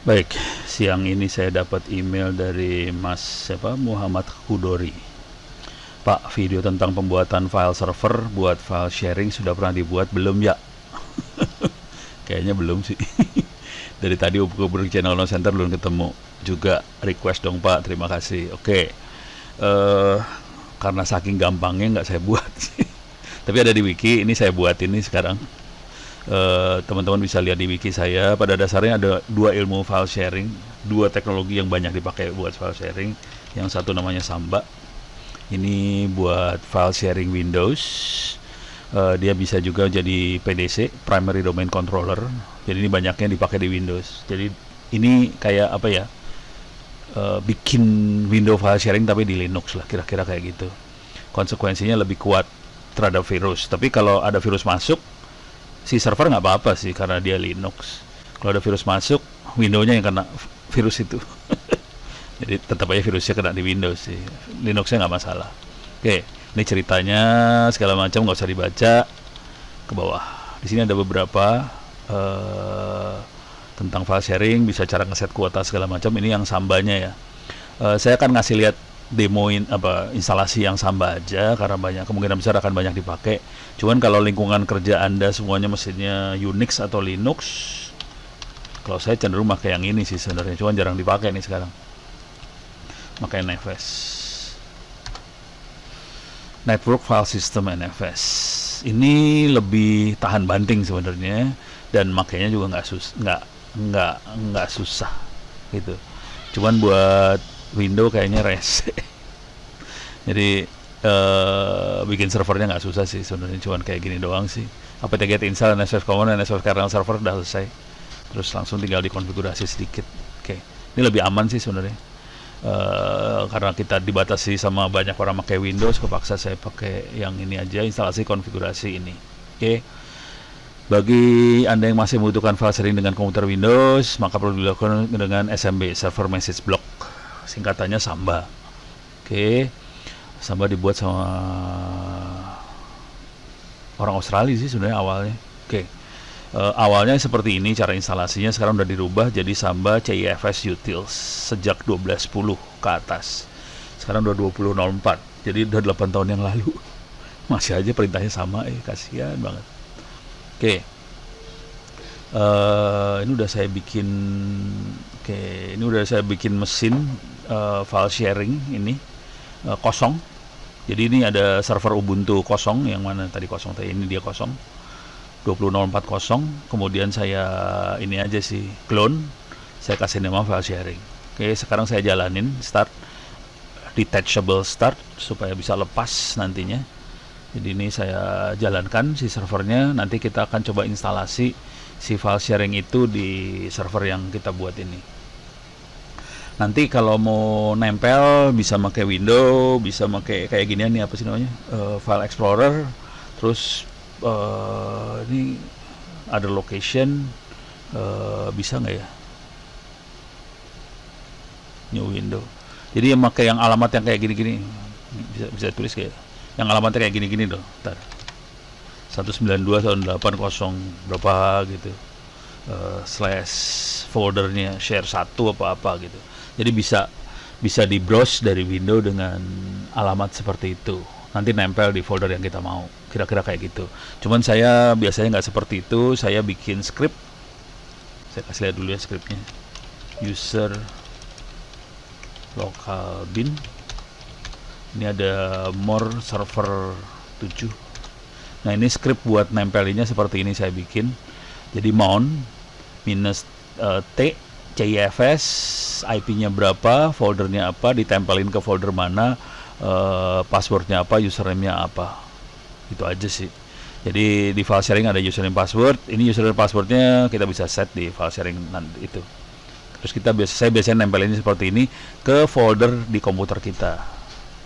Baik, siang ini saya dapat email dari Mas siapa Muhammad Hudori. Pak, video tentang pembuatan file server buat file sharing sudah pernah dibuat belum ya? Kayaknya belum sih. Dari tadi hubung channel no center belum ketemu. Juga request dong Pak, terima kasih. Oke, karena saking gampangnya nggak saya buat sih. Tapi ada di wiki, ini saya buat ini sekarang. Teman-teman bisa lihat di wiki saya. Pada dasarnya ada dua ilmu file sharing, dua teknologi yang banyak dipakai buat file sharing. Yang satu namanya Samba, ini buat file sharing Windows. Dia bisa juga jadi PDC, Primary Domain Controller. Jadi ini banyaknya dipakai di Windows. Jadi ini kayak apa ya, bikin window file sharing tapi di Linux lah, kira-kira kayak gitu. Konsekuensinya lebih kuat terhadap virus. Tapi kalau ada virus masuk, si server nggak apa-apa sih karena dia Linux. Kalau ada virus masuk, Windows-nya yang kena virus itu. Jadi tetap aja virusnya kena di Windows sih. Linux-nya nggak masalah. Oke, ini ceritanya segala macam nggak usah dibaca ke bawah. Di sini ada beberapa tentang file sharing, bisa cara ngeset kuota segala macam. Ini yang sambanya ya. Saya akan ngasih lihat demoin instalasi yang Samba aja karena banyak kemungkinan besar akan banyak dipakai. Cuman kalau lingkungan kerja Anda semuanya mesinnya Unix atau Linux, kalau saya cenderung pakai yang ini sih sebenarnya, cuman jarang dipakai nih sekarang. Pakai NFS. Network File System NFS. Ini lebih tahan banting sebenarnya dan makanya juga nggak susah gitu. Cuman buat Windows kayaknya rese. Jadi bikin servernya nggak susah sih sebenarnya, cuman kayak gini doang sih. apt-get install NSFS common dan NSFS kernel server udah selesai. Terus langsung tinggal dikonfigurasi sedikit. Oke, ini lebih aman sih sebenarnya. Karena kita dibatasi sama banyak orang pakai Windows, kepaksa saya pakai yang ini aja, instalasi konfigurasi ini. Oke. Bagi Anda yang masih membutuhkan file sharing dengan komputer Windows, maka perlu dilakukan dengan SMB, Server Message Block. Singkatannya Samba. Oke. Samba dibuat sama orang Australia sih sebenarnya awalnya. Oke. Awalnya seperti ini cara instalasinya, sekarang udah dirubah jadi Samba CIFS Utils sejak 12.10 ke atas. Sekarang udah 20.04. Jadi udah 8 tahun yang lalu. Masih aja perintahnya sama, kasihan banget. Oke. Ini udah saya bikin ini udah saya bikin mesin file sharing ini kosong. Jadi ini ada server Ubuntu kosong, yang mana tadi kosong, tadi ini dia kosong. 20.04 kosong, kemudian saya ini aja sih clone, saya kasih nama file sharing. Oke, sekarang saya jalanin start, detachable start supaya bisa lepas nantinya. Jadi ini saya jalankan si servernya, nanti kita akan coba instalasi si file sharing itu di server yang kita buat ini. Nanti kalau mau nempel bisa pakai window, bisa pakai kayak ginian nih, apa sih namanya, file explorer. Terus ini ada location, bisa nggak ya, new window. Jadi yang pakai yang alamat yang kayak gini-gini, bisa tulis kayak yang alamatnya kayak gini-gini loh. Ntar 192.180 berapa gitu, slash foldernya share 1 apa-apa gitu. Jadi bisa di browse dari window dengan alamat seperti itu, nanti nempel di folder yang kita mau, kira-kira kayak gitu. Cuman saya biasanya nggak seperti itu, saya bikin script. Saya kasih lihat dulu ya scriptnya. User local bin, ini ada more server 7. Nah ini script buat nempelinnya seperti ini saya bikin. Jadi mount minus t CIFS, IP-nya berapa, foldernya apa, ditempelin ke folder mana, passwordnya apa, username-nya apa. Itu aja sih. Jadi di file sharing ada username password. Ini username passwordnya kita bisa set di file sharing nanti itu. Terus saya biasanya nempelin seperti ini ke folder di komputer kita.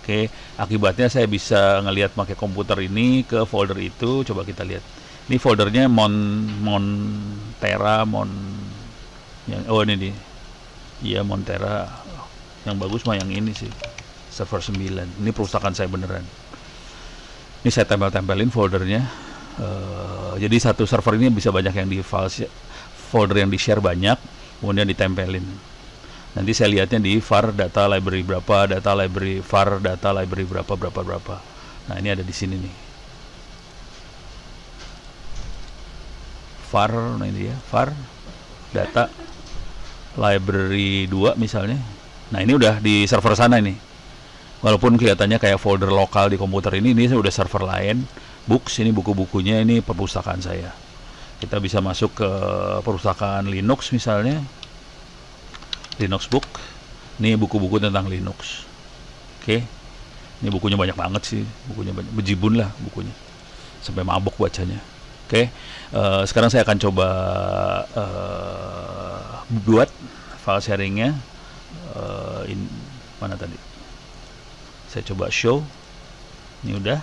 Oke, akibatnya saya bisa ngelihat pakai komputer ini ke folder itu. Coba kita lihat. Ini foldernya Montera, ini di. Iya, Montera. Yang bagus mah yang ini sih. Server 9. Ini perusahaan saya beneran. Ini saya tempel-tempelin foldernya. Jadi satu server ini bisa banyak yang di folder yang di share banyak. kemudian ditempelin. Nanti saya lihatnya di var data library berapa, data library var data library berapa. Nah, ini ada di sini nih. Var, nah ini ya, var data library 2 misalnya. Nah, ini udah di server sana ini. Walaupun kelihatannya kayak folder lokal di komputer ini udah server lain. Books, ini buku-bukunya, ini perpustakaan saya. Kita bisa masuk ke perpustakaan Linux misalnya. Linux book. Ini buku-buku tentang Linux. Oke. Ini bukunya banyak banget sih. Bukunya banyak, bejibun lah bukunya. Sampai mabok bacanya. Oke. Sekarang saya akan coba buat file sharingnya. Mana tadi? Saya coba show. Ini udah.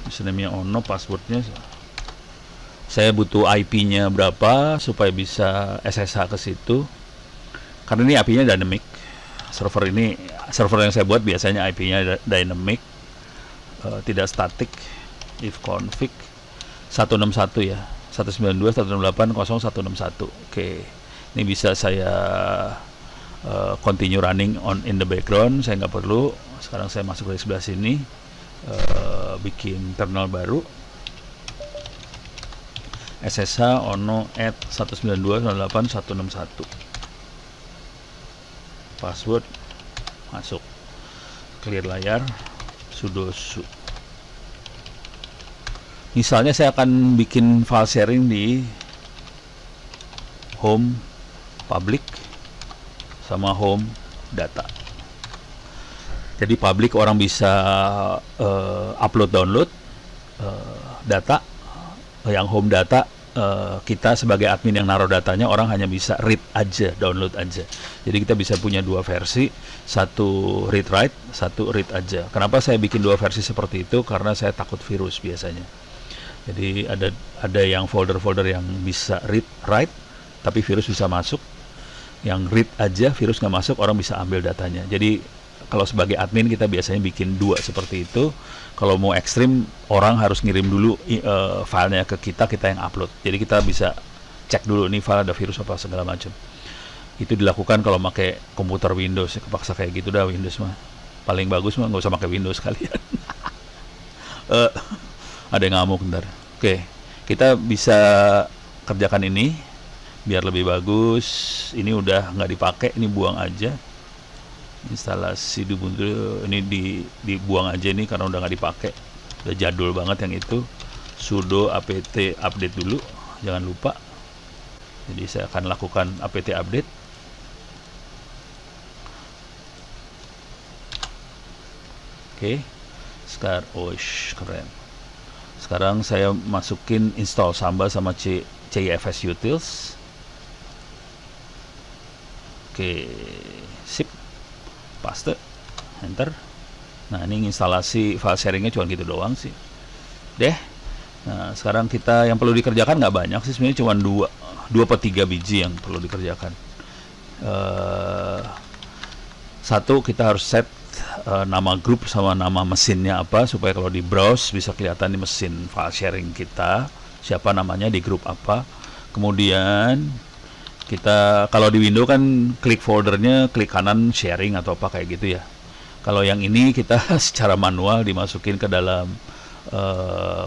Username-nya Ono, passwordnya. Saya butuh IP-nya berapa supaya bisa SSH ke situ. Karena ini IP-nya dynamic. Server yang saya buat biasanya IP-nya dynamic, tidak static. If config 161 ya. 192.168.0161. Oke. Ini bisa saya continue running in the background, saya nggak perlu. Sekarang saya masuk dari sebelah sini, bikin terminal baru, SSH ono at 192.168.161, password, masuk, clear layar, sudo su. Misalnya saya akan bikin file sharing di home public sama home data. Jadi public orang bisa upload download data, yang home data kita sebagai admin yang naruh datanya, orang hanya bisa read aja, download aja. Jadi kita bisa punya dua versi, satu read write, satu read aja. Kenapa saya bikin dua versi seperti itu? Karena saya takut virus biasanya. Jadi ada yang folder-folder yang bisa read write tapi virus bisa masuk. Yang read aja virus nggak masuk, orang bisa ambil datanya. Jadi kalau sebagai admin kita biasanya bikin dua seperti itu. Kalau mau ekstrim, orang harus ngirim dulu filenya ke kita yang upload. Jadi kita bisa cek dulu nih file ada virus apa segala macam. Itu dilakukan kalau pakai komputer Windows, kepaksa kayak gitu dah Windows mah. Paling bagus mah nggak usah pakai Windows kalian. Ada yang ngamuk ntar. Oke, kita bisa kerjakan ini biar lebih bagus. Ini udah nggak dipakai, ini buang aja. Instalasi Ubuntu ini dibuang aja nih karena udah nggak dipakai, udah jadul banget yang itu. Sudo apt update dulu, jangan lupa. Jadi saya akan lakukan apt update. Oke, sekarang keren. Sekarang saya masukin install Samba sama CIFS utils. Oke, sip. Paste, enter. Nah, ini instalasi file sharingnya cuma gitu doang sih. Nah, sekarang kita yang perlu dikerjakan nggak banyak sih, sebenarnya cuma 2/3 biji yang perlu dikerjakan. Satu, kita harus set nama grup sama nama mesinnya apa, supaya kalau di browse bisa kelihatan di mesin file sharing kita siapa namanya di grup apa. Kemudian kita kalau di Windows kan klik foldernya, klik kanan sharing atau apa kayak gitu ya. Kalau yang ini kita secara manual dimasukin ke dalam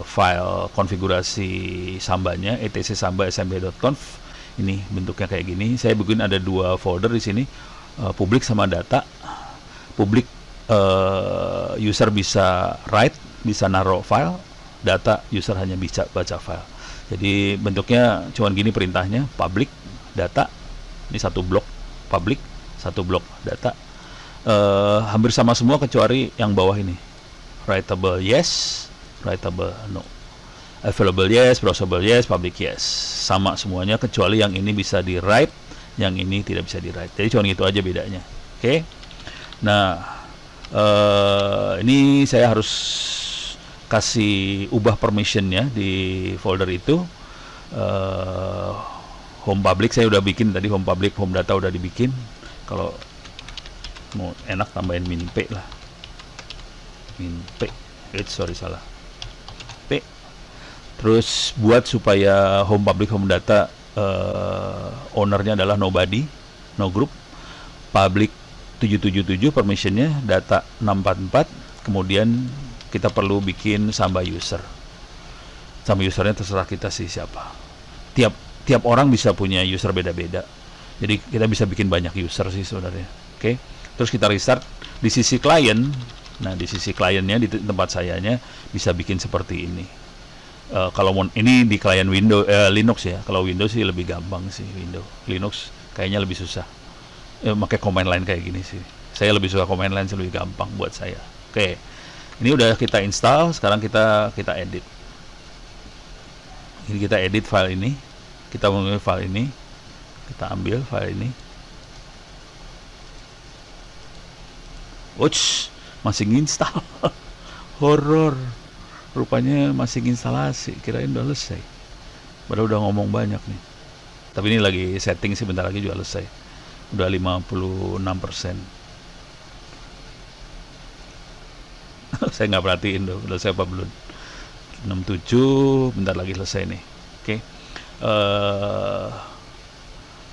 file konfigurasi sambanya, etc samba smb.conf. Ini bentuknya kayak gini. Saya bikin ada dua folder di sini, publik sama data. Publik user bisa write, bisa naruh file. Data user hanya bisa baca file. Jadi bentuknya cuman gini perintahnya, public data, ini satu blok public, satu blok data. Hampir sama semua kecuali yang bawah ini, writable yes, writable no, available yes, browsable yes, public yes, sama semuanya kecuali yang ini bisa di write, yang ini tidak bisa di write. Jadi cuma itu aja bedanya. Oke. Nah, ini saya harus kasih ubah permissionnya di folder itu. Home public saya udah bikin tadi, home public, home data udah dibikin. Kalau mau enak tambahin min p lah, min p, salah p. Terus buat supaya home public, home data ownernya adalah nobody, no group, public 777, permissionnya data 644, kemudian kita perlu bikin Samba user. Samba usernya terserah kita sih siapa. Tiap orang bisa punya user beda-beda. Jadi kita bisa bikin banyak user sih sebenarnya. Oke. Terus kita restart di sisi klien. Nah, di sisi kliennya di tempat sayanya bisa bikin seperti ini. Kalau ini di klien Windows Linux ya. Kalau Windows sih lebih gampang sih Windows. Linux kayaknya lebih susah. Pakai command line kayak gini sih. Saya lebih suka command line sih, lebih gampang buat saya. Oke. Ini udah kita install, sekarang kita edit. Ini kita edit file ini. Kita mengambil file ini. Kita ambil file ini. Ouch, masih install. Horor. Rupanya masih instalasi. Kirain udah selesai. Padahal udah ngomong banyak nih. Tapi ini lagi setting sih, bentar lagi juga selesai. Udah 56%. Saya nggak perhatiin tuh, udah selesai apa belum. 67, bentar lagi selesai nih. Oke.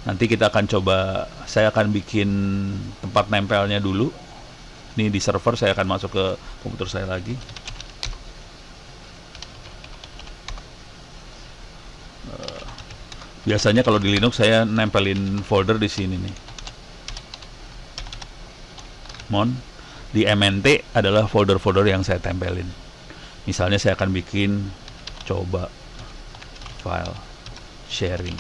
Nanti kita akan coba, saya akan bikin tempat nempelnya dulu. Ini di server, saya akan masuk ke komputer saya lagi. Biasanya kalau di Linux saya nempelin folder di sini nih. Di MNT adalah folder-folder yang saya tempelin. Misalnya saya akan bikin coba file sharing.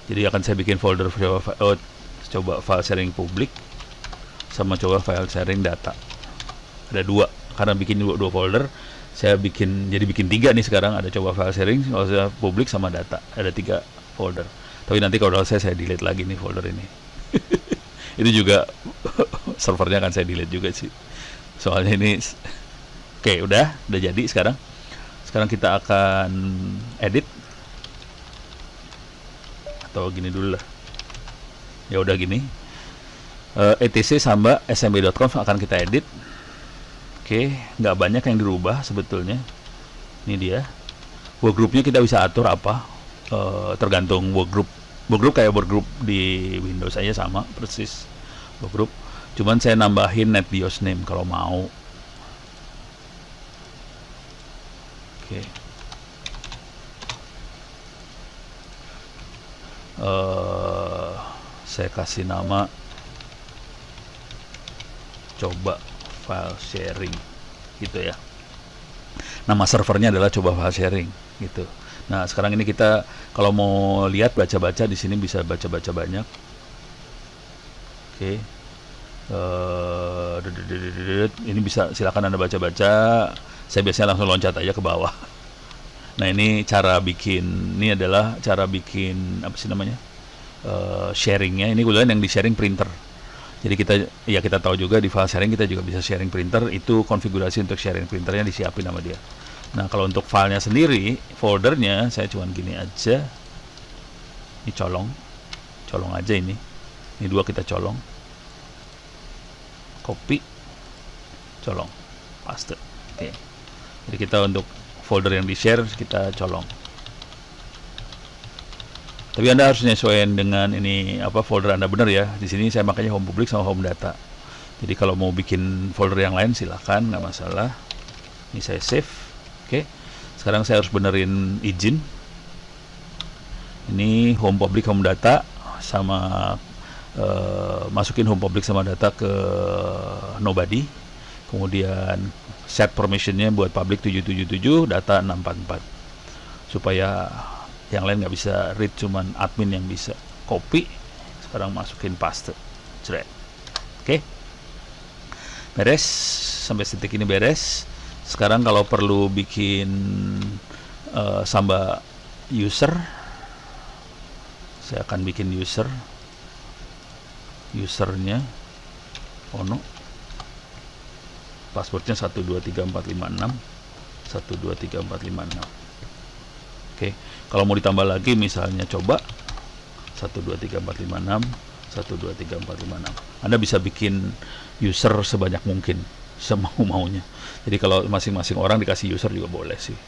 Jadi akan saya bikin folder coba file sharing publik sama coba file sharing data. Ada dua, karena bikin dua folder, saya bikin 3 nih sekarang. Ada coba file sharing, publik sama data. Ada 3 folder. Tapi nanti kalau saya delete lagi nih folder ini. Itu juga servernya akan saya delete juga sih. Soalnya ini oke, udah jadi sekarang. Sekarang kita akan edit. Atau gini dulu lah. Ya udah gini. etc samba smb.com akan kita edit. Oke, nggak banyak yang dirubah sebetulnya. Ini dia. Workgroupnya kita bisa atur apa? Tergantung workgroup. Workgroup kayak workgroup di Windows aja sama persis workgroup. Cuman saya nambahin NetBIOS name kalau mau. Oke. Saya kasih nama coba file sharing gitu ya. Nama servernya adalah coba file sharing gitu. Nah, sekarang ini kita kalau mau lihat baca-baca di sini bisa baca-baca banyak. Oke. Ini bisa silakan Anda baca-baca. Saya biasanya langsung loncat aja ke bawah. Nah, ini cara bikin. Ini adalah cara bikin apa sih namanya? Sharingnya. Ini kebetulan yang di sharing printer. Jadi kita tahu juga di file sharing kita juga bisa sharing printer. Itu konfigurasi untuk sharing printernya disiapin sama dia. Nah, kalau untuk filenya sendiri, foldernya saya cuman gini aja. Ini colong aja ini. Ini 2 kita colong. Copy, colong, paste. Oke. Jadi kita untuk folder yang di share kita colong. Tapi Anda harus menyesuaikan dengan ini folder Anda benar ya. Di sini saya makanya home public sama home data. Jadi kalau mau bikin folder yang lain silakan, nggak masalah. Ini saya save. Oke. Sekarang saya harus benerin izin. Ini home public home data sama masukin home public sama data ke nobody. Kemudian set permissionnya buat public 777, data 644. Supaya yang lain nggak bisa read, cuman admin yang bisa copy. Sekarang masukin paste. Oke. Beres. Sampai detik ini beres. Sekarang kalau perlu bikin Samba user, saya akan bikin usernya passwordnya 123456 123456. Oke, kalau mau ditambah lagi misalnya coba 123456 123456. Anda bisa bikin user sebanyak mungkin, semau-maunya. Jadi kalau masing-masing orang dikasih user juga boleh sih,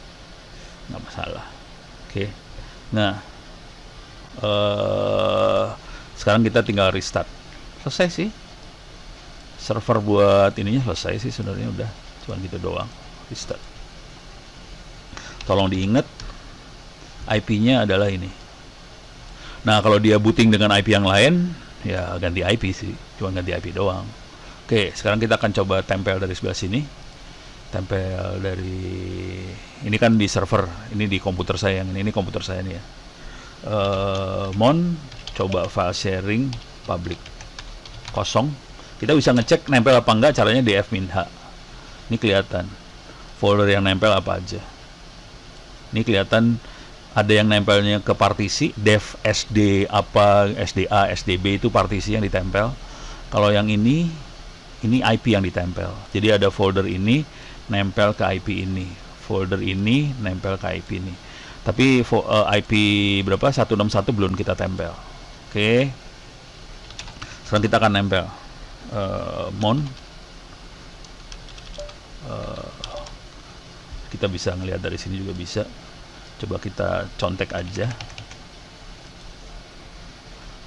nggak masalah. Oke. Nah, eh Sekarang kita tinggal restart. Selesai sih. Server buat ininya selesai sih sebenarnya, udah cuman gitu doang. Restart. Tolong diingat IP-nya adalah ini. Nah, kalau dia booting dengan IP yang lain, ya ganti IP sih, cuma ganti IP doang. Oke, sekarang kita akan coba tempel dari sebelah sini. Tempel dari ini kan di server, ini di komputer saya yang ini komputer saya nih ya. Mon, coba file sharing public kosong. Kita bisa ngecek nempel apa enggak, caranya di f-h. Ini kelihatan folder yang nempel apa aja. Ini kelihatan ada yang nempelnya ke partisi dev sd apa sda sdb, itu partisi yang ditempel. Kalau yang ini IP yang ditempel. Jadi ada folder ini nempel ke IP ini, folder ini nempel ke IP ini. Tapi IP berapa 161 belum kita tempel. Oke. Sekarang kita akan nempel mon. Kita bisa ngelihat dari sini juga bisa. Coba kita contek aja.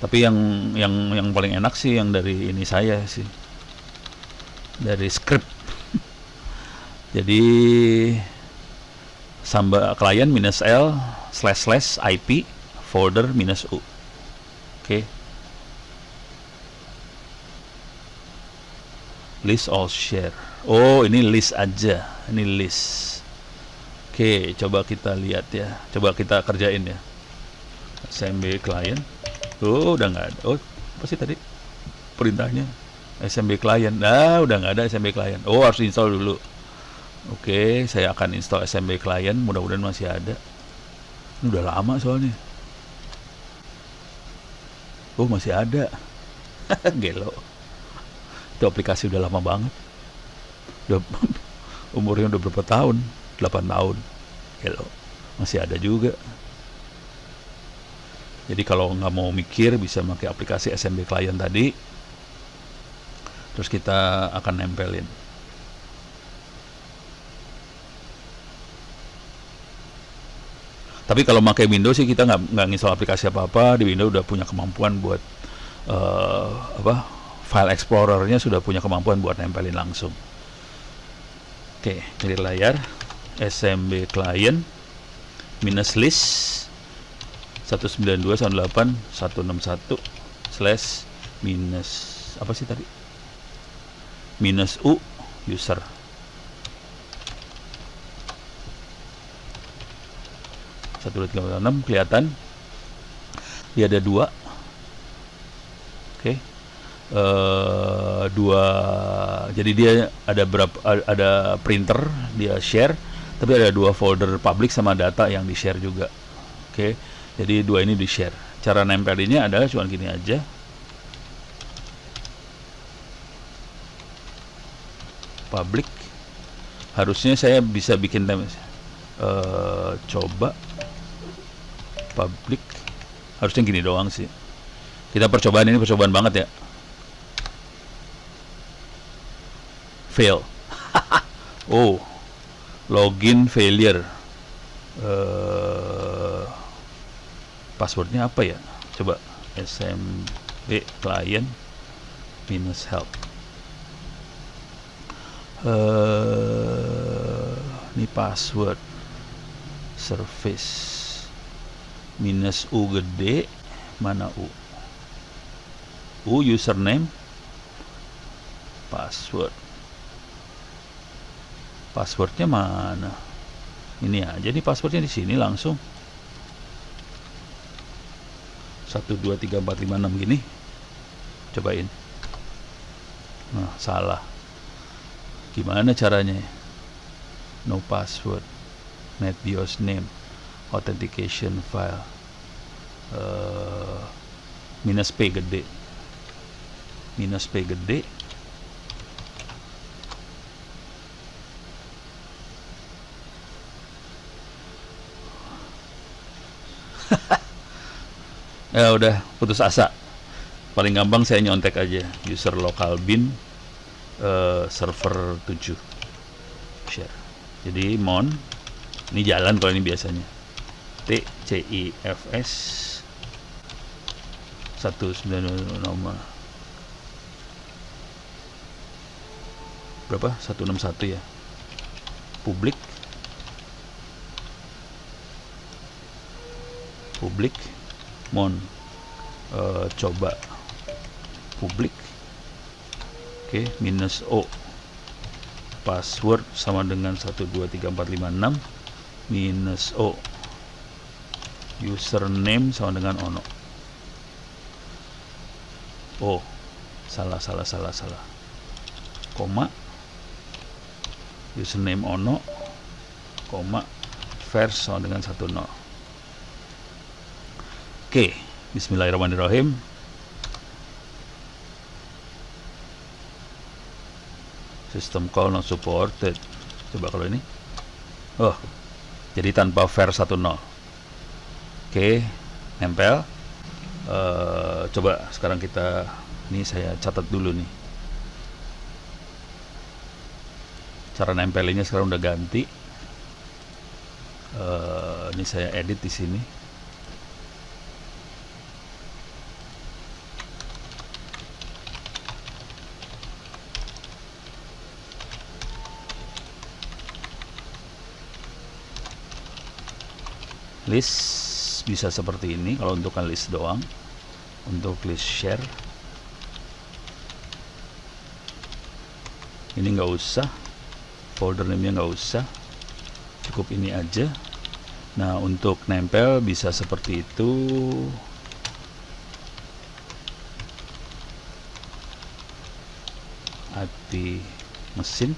Tapi yang paling enak sih yang dari ini saya sih, dari script. Jadi samba klien -l / IP folder -u. Oke. List all share. Oh, ini list aja. Ini list. Oke, coba kita lihat ya. Coba kita kerjain ya. SMB client. Oh, udah nggak ada. Oh, apa sih tadi perintahnya? SMB client. Nah, udah nggak ada SMB client. Oh, harus install dulu. Oke, saya akan install SMB client. Mudah-mudahan masih ada. Ini udah lama soalnya. Oh, masih ada. Gelo. Itu aplikasi udah lama banget. Udah umurnya udah berapa tahun? 8 tahun. Hello. Masih ada juga. Jadi kalau nggak mau mikir bisa pakai aplikasi SMB client tadi. Terus kita akan nempelin. Tapi kalau pakai Windows sih kita nggak install aplikasi apa-apa. Di Windows udah punya kemampuan buat file Explorer-nya sudah punya kemampuan buat nempelin langsung. Oke, clear layar. SMB client -list 192.168.161/ apa sih tadi? -u user. Kelihatan dia ada 2. Oke. Jadi dia ada ada printer dia share, tapi ada 2 folder public sama data yang di share juga. Oke, jadi 2 ini di share. Cara nempelinnya adalah cuma gini aja. Public. Harusnya saya bisa bikin coba public. Harusnya gini doang sih. Kita percobaan ini percobaan banget ya. Fail. Oh, login failure. Passwordnya apa ya? Coba SMB client -help. Ini password service -u gede, mana u? Username, passwordnya mana? Ini aja nih passwordnya di sini langsung 123456 gini. Cobain. Nah, salah. Gimana caranya? No password, NetBIOS name, authentication file, -p gede, -p gede. Ya udah putus asa. Paling gampang saya nyontek aja user local bin server 7 share. Jadi mon ini jalan kalau ini biasanya TCIFS nomor berapa? 161 ya. Publik mon coba publik. Oke, minus O. Password sama dengan 123456 minus O. Username sama dengan ono. Oh, salah. Koma. Username ono, koma, vers sama dengan 10. Oke, bismillahirrahmanirrahim. System call not supported. Coba kalau ini. Oh, jadi tanpa vers 10. Oke, nempel. Coba sekarang kita, ini saya catat dulu nih. Cara nempelinnya sekarang udah ganti. Ini saya edit di sini. List bisa seperti ini kalau untuk list doang. Untuk list share ini nggak usah, folder name-nya nggak usah, cukup ini aja. Nah, untuk nempel bisa seperti itu. IP mesin.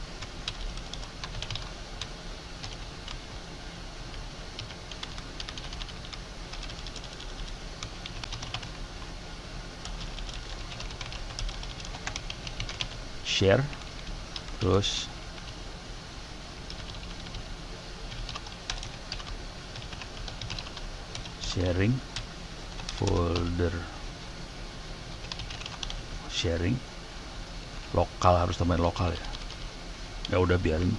Share, terus sharing, folder sharing, lokal, harus tambahin lokal ya. Ya udah, biarin.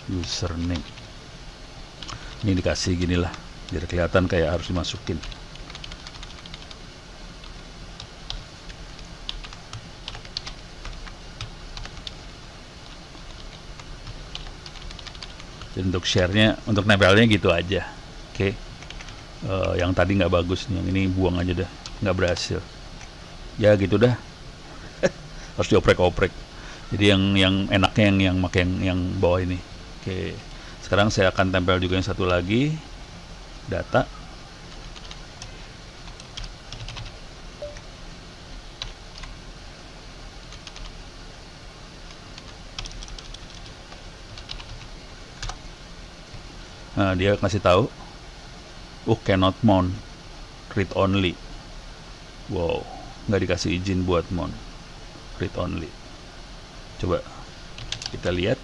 Username ini dikasih gini lah, biar kelihatan kayak harus dimasukin. Jadi untuk share-nya, untuk nempelnya gitu aja. Oke. Yang tadi nggak bagus nih, yang ini buang aja dah, nggak berhasil. Ya gitu dah. Harus dioprek-oprek. Jadi yang enaknya yang pakai yang bawah ini. Oke. Sekarang saya akan tempel juga yang satu lagi, data. Nah, dia kasih tahu, cannot mount, read only. Wow, nggak dikasih izin buat mount, read only. Coba kita lihat.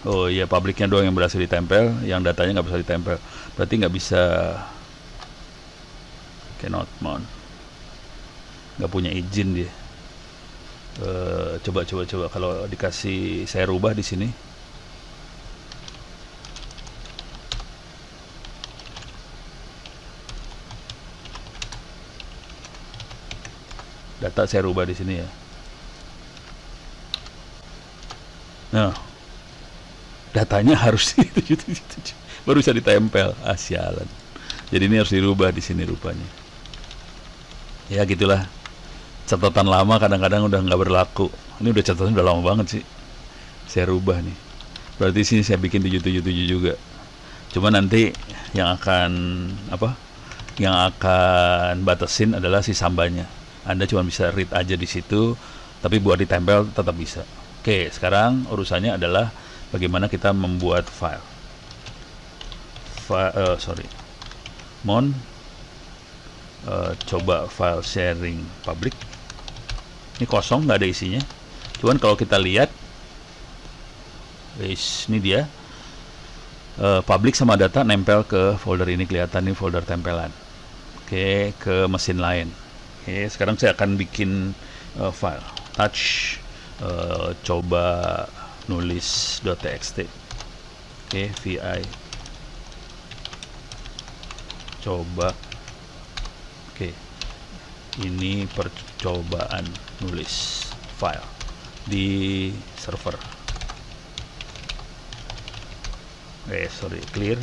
Oh iya, publiknya doang yang berhasil ditempel, yang datanya nggak bisa ditempel. Berarti nggak bisa, cannot mount, nggak punya izin dia. Coba kalau dikasih, saya rubah di sini. Data saya rubah di sini ya. Nah, datanya harus baru bisa ditempel. Sialan. Jadi ini harus dirubah di sini rupanya. Ya gitulah. Catatan lama kadang-kadang udah nggak berlaku. Ini udah catatan udah lama banget sih. Saya rubah nih. Berarti sini saya bikin 777 juga. Cuma nanti yang akan Yang akan batasin adalah si sambanya. Anda cuma bisa read aja di situ, tapi buat ditempel tetap bisa. Oke, sekarang urusannya adalah bagaimana kita membuat file. Mon coba file sharing public. Ini kosong, nggak ada isinya. Cuman kalau kita lihat, ini dia. Public sama data nempel ke folder ini, kelihatan nih folder tempelan. Oke, ke mesin lain. Oke, sekarang saya akan bikin file touch, coba nulis.txt. Oke, vi coba. Oke, ini percobaan nulis file di server. Clear.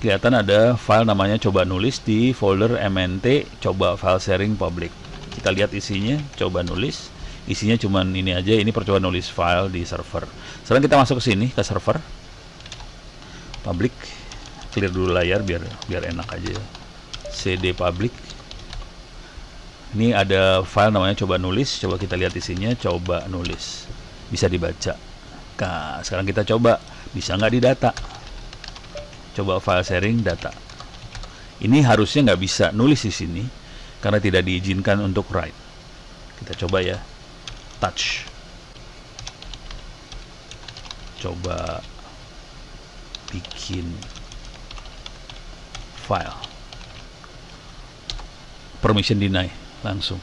Kelihatan ada file namanya coba nulis di folder mnt coba file sharing public. Kita lihat isinya, coba nulis. Isinya cuman ini aja, ini percobaan nulis file di server. Sekarang kita masuk ke sini, ke server public. Clear dulu layar biar enak aja. cd public. Ini ada file namanya coba nulis. Coba kita lihat isinya, coba nulis. Bisa dibaca. Nah, sekarang kita coba, bisa nggak didata? Coba file sharing data. Ini harusnya nggak bisa nulis di sini karena tidak diizinkan untuk write. Kita coba ya, touch. Coba bikin file. Permission deny langsung.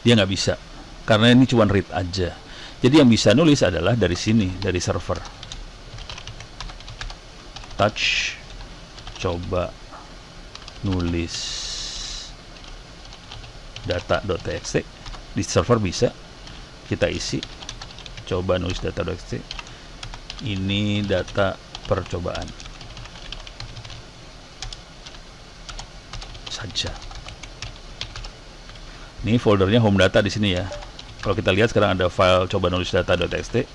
Dia nggak bisa karena ini cuma read aja. Jadi yang bisa nulis adalah dari sini, dari server. Touch, coba nulis data.txt di server bisa kita isi. Coba nulis data.txt. Ini data percobaan saja. Ini foldernya home data di sini ya. Kalau kita lihat sekarang ada file coba nulis data.txt,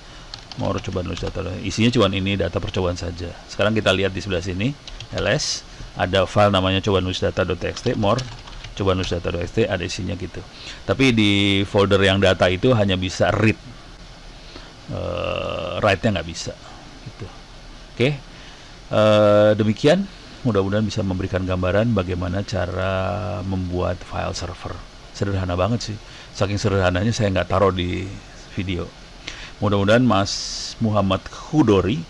more coba nulis data, isinya cuma ini data percobaan saja. Sekarang kita lihat di sebelah sini, ls, ada file namanya coba nulis data.txt, more coba nulis data.txt, ada isinya gitu. Tapi di folder yang data itu hanya bisa read, write-nya nggak bisa. Gitu. Oke, demikian. Mudah-mudahan bisa memberikan gambaran bagaimana cara membuat file server. Sederhana banget sih. Saking sederhananya saya nggak taruh di video. Mudah-mudahan Mas Muhammad Khudori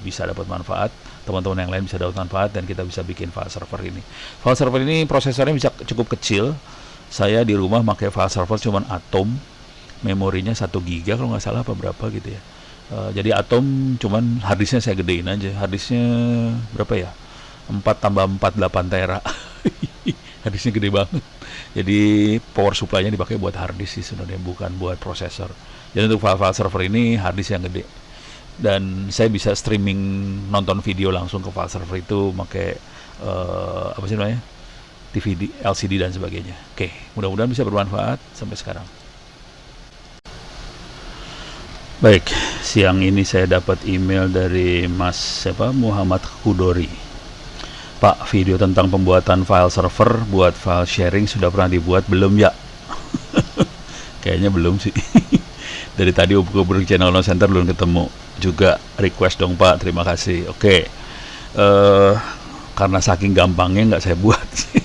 bisa dapat manfaat, teman-teman yang lain bisa dapat manfaat, dan kita bisa bikin file server ini. File server ini prosesornya bisa cukup kecil. Saya di rumah pakai file server cuman Atom, memorinya 1 GB kalau nggak salah, apa berapa gitu ya. Jadi Atom cuman harddisknya saya gedein aja. Harddisknya berapa ya? 4 tambah 4 8 tera. Harddisknya gede banget. Jadi power supply-nya dipakai buat harddisk sih sebenarnya, bukan buat prosesor. Jadi untuk file-file server ini harddisk yang gede. Dan saya bisa streaming nonton video langsung ke file server itu pakai apa sih namanya? DVD, LCD dan sebagainya. Oke, mudah-mudahan bisa bermanfaat. Sampai sekarang. Baik, siang ini saya dapat email dari Mas Muhammad Khudori. Pak, video tentang pembuatan file server buat file sharing sudah pernah dibuat belum ya? Kayaknya belum sih. Dari tadi hubungi channel No Center belum ketemu. Juga request dong Pak, terima kasih. Oke, karena saking gampangnya nggak saya buat sih.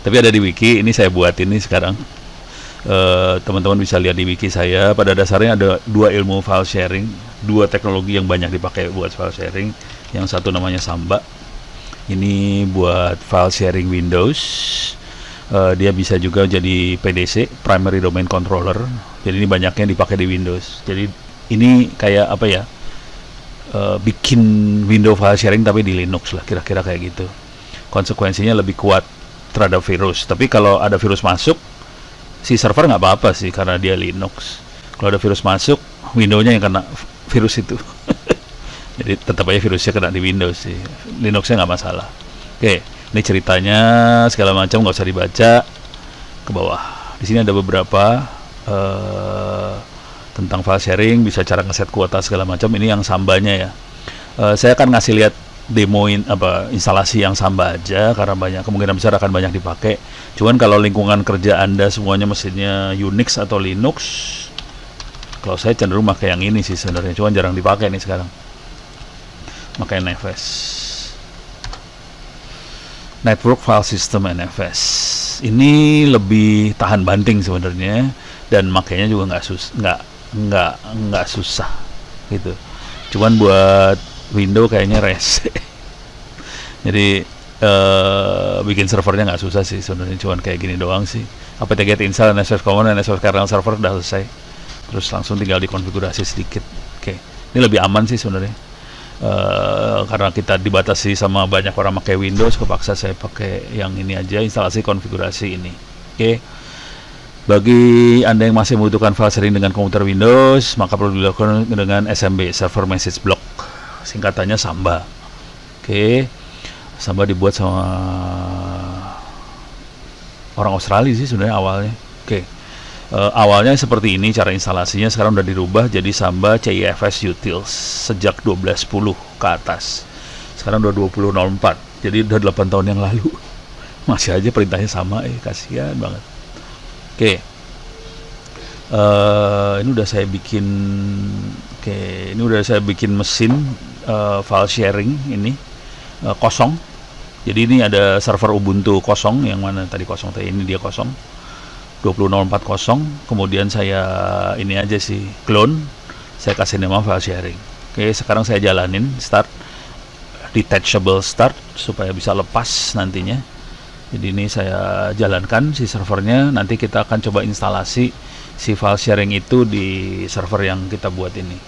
Tapi ada di wiki, ini saya buat ini sekarang. Teman-teman bisa lihat di wiki saya. Pada dasarnya ada 2 ilmu file sharing, 2 teknologi yang banyak dipakai buat file sharing. Yang satu namanya Samba. Ini buat file sharing Windows. Dia bisa juga jadi PDC, Primary Domain Controller. Jadi ini banyaknya dipakai di Windows. Jadi ini kayak apa ya? Bikin Windows file sharing tapi di Linux lah, kira-kira kayak gitu. Konsekuensinya lebih kuat terhadap virus. Tapi kalau ada virus masuk, si server nggak apa-apa sih karena dia Linux. Kalau ada virus masuk, Windows-nya yang kena virus itu. Jadi tetap aja virusnya kena di Windows sih. Linuxnya nggak masalah. Oke, ini ceritanya segala macam nggak usah dibaca, ke bawah. Di sini ada beberapa tentang file sharing, bisa cara ngeset kuota segala macam. Ini yang Sambanya ya. Saya akan ngasih lihat demoin instalasi yang Samba aja karena kemungkinan besar akan banyak dipakai. Cuman kalau lingkungan kerja Anda semuanya mesinnya Unix atau Linux, kalau saya cenderung pakai yang ini sih sebenarnya. Cuman jarang dipakai nih sekarang. Pakai NFS, Network File System NFS. Ini lebih tahan banting sebenarnya, dan makanya juga nggak susah gitu. Cuman buat Windows kayaknya rese. Jadi bikin servernya nggpt susah sih sebenarnya, cuman kayak gini doang sih. apt-get install NSFS common, NSFS kernel server udah selesai. terus langsung tinggal dikonfigurasi sedikit. Oke, ini lebih aman sih sebenarnya. Karena kita dibatasi sama banyak orang pakai Windows, kepaksa saya pakai yang ini aja, instalasi konfigurasi ini. Oke. Bagi Anda yang masih membutuhkan file sharing dengan komputer Windows, maka perlu dilakukan dengan SMB, Server Message Block. Singkatannya Samba. Oke. Samba dibuat sama orang Australia sih sebenarnya awalnya. Oke. Awalnya seperti ini cara instalasinya, sekarang udah dirubah jadi Samba CIFS Utils sejak 12.10 ke atas. Sekarang udah 20.04. Jadi udah 8 tahun yang lalu. Masih aja perintahnya sama, kasihan banget. Oke. Ini udah saya bikin mesin file sharing ini kosong. Jadi ini ada server Ubuntu kosong, yang mana tadi kosong, ini dia kosong. 20.04 kemudian saya ini aja sih clone, saya kasih nama file sharing. Oke, sekarang saya jalanin start, detachable start supaya bisa lepas nantinya. Jadi ini saya jalankan si servernya, nanti kita akan coba instalasi si file sharing itu di server yang kita buat ini.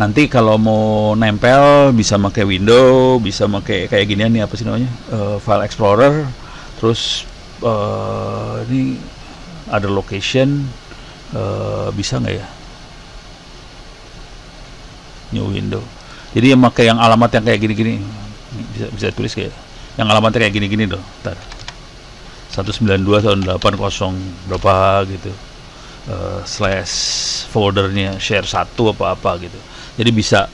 Nanti kalau mau nempel bisa pakai window, bisa pakai kayak ginian nih, apa sih namanya, file explorer, terus ini ada location, bisa nggak ya, new window. Jadi yang pakai yang alamat yang kayak gini-gini, bisa tulis kayak yang alamatnya kayak gini-gini loh, ntar 192.80 berapa gitu, slash foldernya share 1 apa-apa gitu. Jadi bisa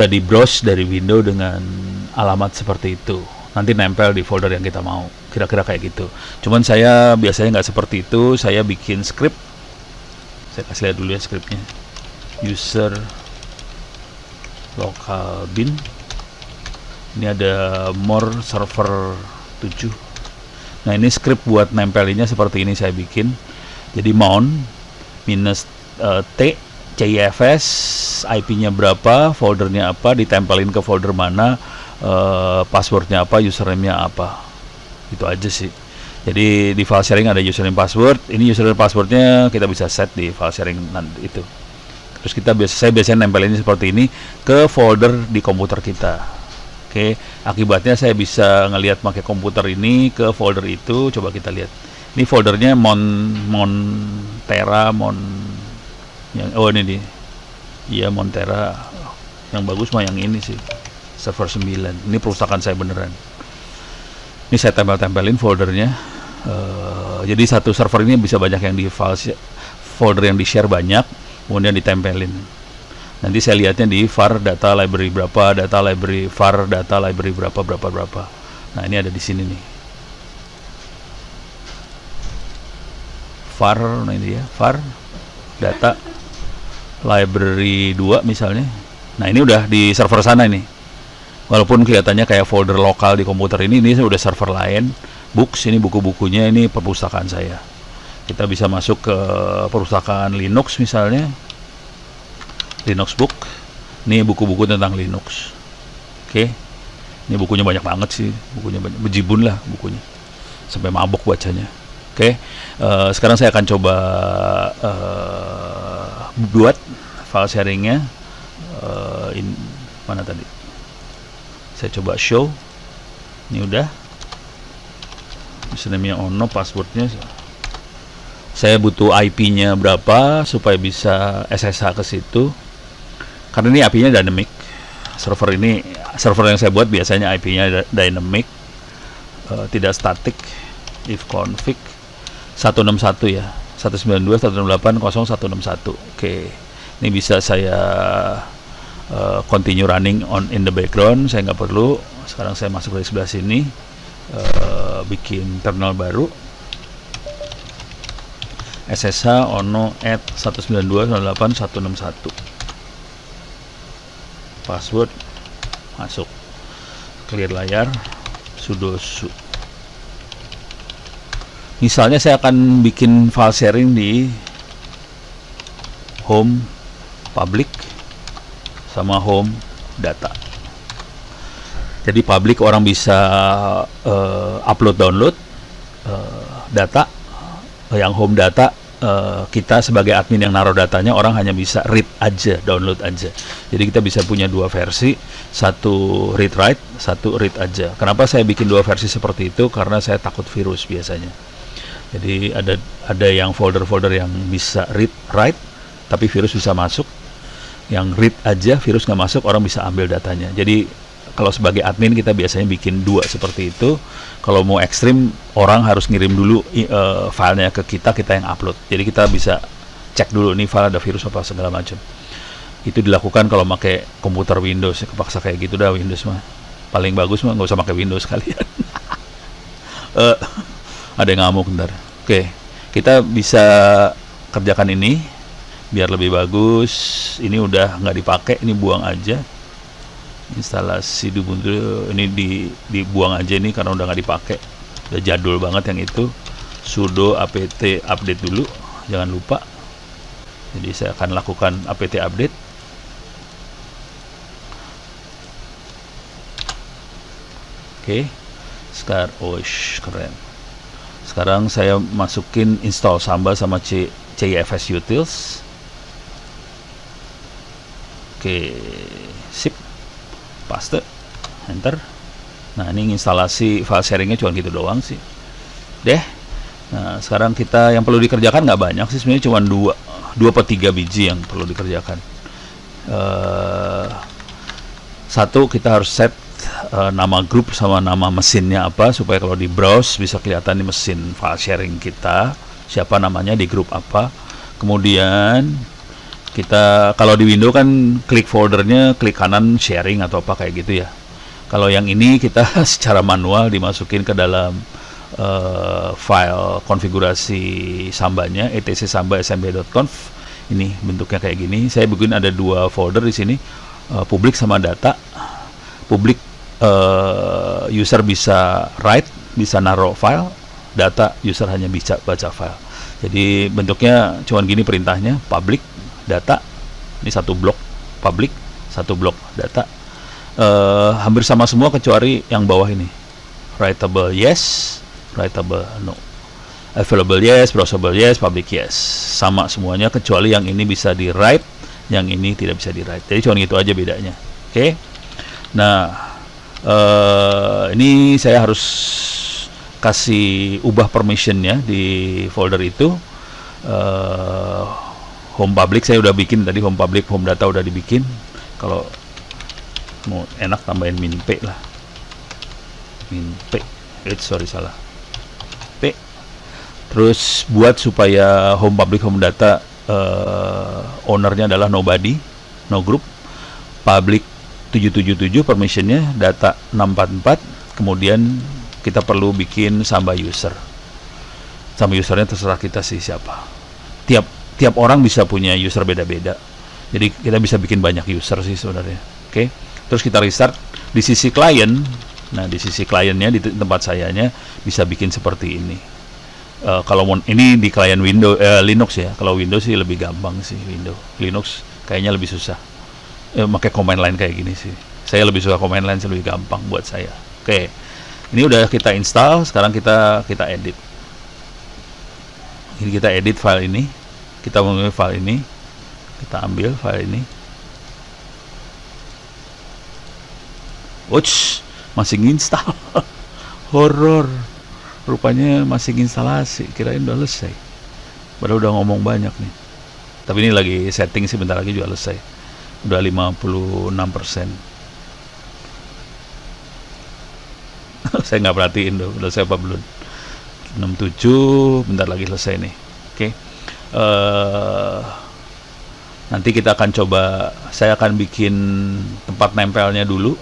di browse dari window dengan alamat seperti itu, nanti nempel di folder yang kita mau, kira-kira kayak gitu. Cuman saya biasanya nggak seperti itu, saya bikin script. Saya kasih lihat dulu ya scriptnya. User local bin, ini ada more server 7. Nah ini script buat nempelinnya seperti ini saya bikin. Jadi mount minus t CIFS, IP-nya berapa, foldernya apa, ditempelin ke folder mana, passwordnya apa, username-nya apa. Itu aja sih. Jadi di file sharing ada username password. Ini username passwordnya kita bisa set di file sharing nanti itu. Terus saya biasanya nempelin seperti ini ke folder di komputer kita. Oke, akibatnya saya bisa ngelihat pakai komputer ini ke folder itu. Coba kita lihat. Ini foldernya Montera, ini di. Iya, Montera. Yang bagus mah yang ini sih. Server 9. Ini perusahaan saya beneran. Ini saya tempel-tempelin foldernya. Jadi satu server ini bisa banyak yang di folder yang di-share banyak, kemudian ditempelin. Nanti saya lihatnya di var data library berapa, data library var data library berapa. Nah, ini ada di sini nih. Var, nah ini ya, var data library 2 misalnya. Nah, ini udah di server sana ini. Walaupun kelihatannya kayak folder lokal di komputer ini udah server lain. Books, ini buku-bukunya, ini perpustakaan saya. Kita bisa masuk ke perpustakaan Linux misalnya. Linux book. Ini buku-buku tentang Linux. Oke. Ini bukunya banyak banget sih. Bukunya banyak, bejibun lah bukunya. Sampai mabok bacanya. Oke. Sekarang saya akan coba buat file sharingnya. Mana tadi? Saya coba show. Ini udah. Username-nya ono, passwordnya. Saya butuh IP-nya berapa supaya bisa SSH ke situ. Karena ini IP-nya dynamic. Server yang saya buat biasanya IP-nya dynamic, tidak static. If config 161 ya. 192.168.0.161. Oke. Ini bisa saya continue running in the background, saya nggak perlu. Sekarang saya masuk dari sebelah sini, bikin terminal baru, SSH ono at 192.168.161, password, masuk, clear layar, sudo su. Misalnya saya akan bikin file sharing di home public sama home data. Jadi public orang bisa upload download data, yang home data kita sebagai admin yang naruh datanya, orang hanya bisa read aja, download aja. Jadi kita bisa punya dua versi, satu read write, satu read aja. Kenapa saya bikin dua versi seperti itu? Karena saya takut virus biasanya. Jadi ada yang folder-folder yang bisa read write, tapi virus bisa masuk. Yang read aja, virus nggak masuk, orang bisa ambil datanya. Jadi kalau sebagai admin kita biasanya bikin dua seperti itu. Kalau mau ekstrim, orang harus ngirim dulu filenya ke kita yang upload. Jadi kita bisa cek dulu nih file ada virus apa segala macam. Itu dilakukan kalau pakai komputer Windows, kepaksa kayak gitu dah Windows mah. Paling bagus mah nggak usah pakai Windows kalian. Ada yang ngamuk ntar. Oke, kita bisa kerjakan ini biar lebih bagus. Ini udah nggak dipakai, ini buang aja. Instalasi Ubuntu ini dibuang aja ini karena udah nggak dipakai, udah jadul banget yang itu. Sudo apt update dulu, jangan lupa. Jadi saya akan lakukan apt update. Oke, sekarang keren. Sekarang saya masukin install Samba sama CIFS Utils. Oke, sip. Paste, enter. Nah, ini instalasi file sharingnya cuma gitu doang sih. Nah, sekarang kita yang perlu dikerjakan nggak banyak sih, sebenarnya cuma 2/3 biji yang perlu dikerjakan. Satu, kita harus set nama grup sama nama mesinnya apa, supaya kalau di browse bisa kelihatan di mesin file sharing kita siapa namanya di grup apa. Kemudian kita kalau di Windows kan klik foldernya, klik kanan sharing atau apa kayak gitu ya. Kalau yang ini kita secara manual dimasukin ke dalam file konfigurasi sambanya, etc samba smb.conf. Ini bentuknya kayak gini. Saya bikin ada dua folder di sini, publik sama data. Publik user bisa write, bisa naruh file. Data user hanya bisa baca file. Jadi bentuknya cuman gini perintahnya, public data, ini satu blok public, satu blok data. Hampir sama semua kecuali yang bawah ini, writable yes, writable no, available yes, browsable yes, public yes, sama semuanya kecuali yang ini bisa di write, yang ini tidak bisa di write. Jadi cuma gitu aja bedanya. Oke. Nah, ini saya harus kasih ubah permissionnya di folder itu. Home public saya udah bikin tadi, home public, home data udah dibikin. Kalau mau enak tambahin min p lah, min p, sorry salah, p. Terus buat supaya home public, home data ownernya adalah nobody, no group, public 777, permissionnya data 644. Kemudian kita perlu bikin Samba user. Samba usernya terserah kita sih siapa. Tiap orang bisa punya user beda-beda. Jadi kita bisa bikin banyak user sih sebenarnya. Oke. Terus kita restart di sisi klien. Nah, di sisi kliennya di tempat sayanya bisa bikin seperti ini. Kalau ini di klien Windows Linux ya. Kalau Windows sih lebih gampang sih Windows. Linux kayaknya lebih susah. Pakai command line kayak gini sih. Saya lebih suka command line, lebih gampang buat saya. Oke. Ini udah kita install, sekarang kita edit. Ini kita edit file ini. Kita mengambil file ini, kita ambil file ini. Ouch, masih install. Horor. Rupanya masih instalasi. Kirain udah selesai. Padahal udah ngomong banyak nih. Tapi ini lagi setting sih, bentar lagi juga selesai. Udah 56%. Saya nggak perhatiin udah selesai apa belum. 67, bentar lagi selesai nih. Oke. Nanti kita akan coba, saya akan bikin tempat nempelnya dulu.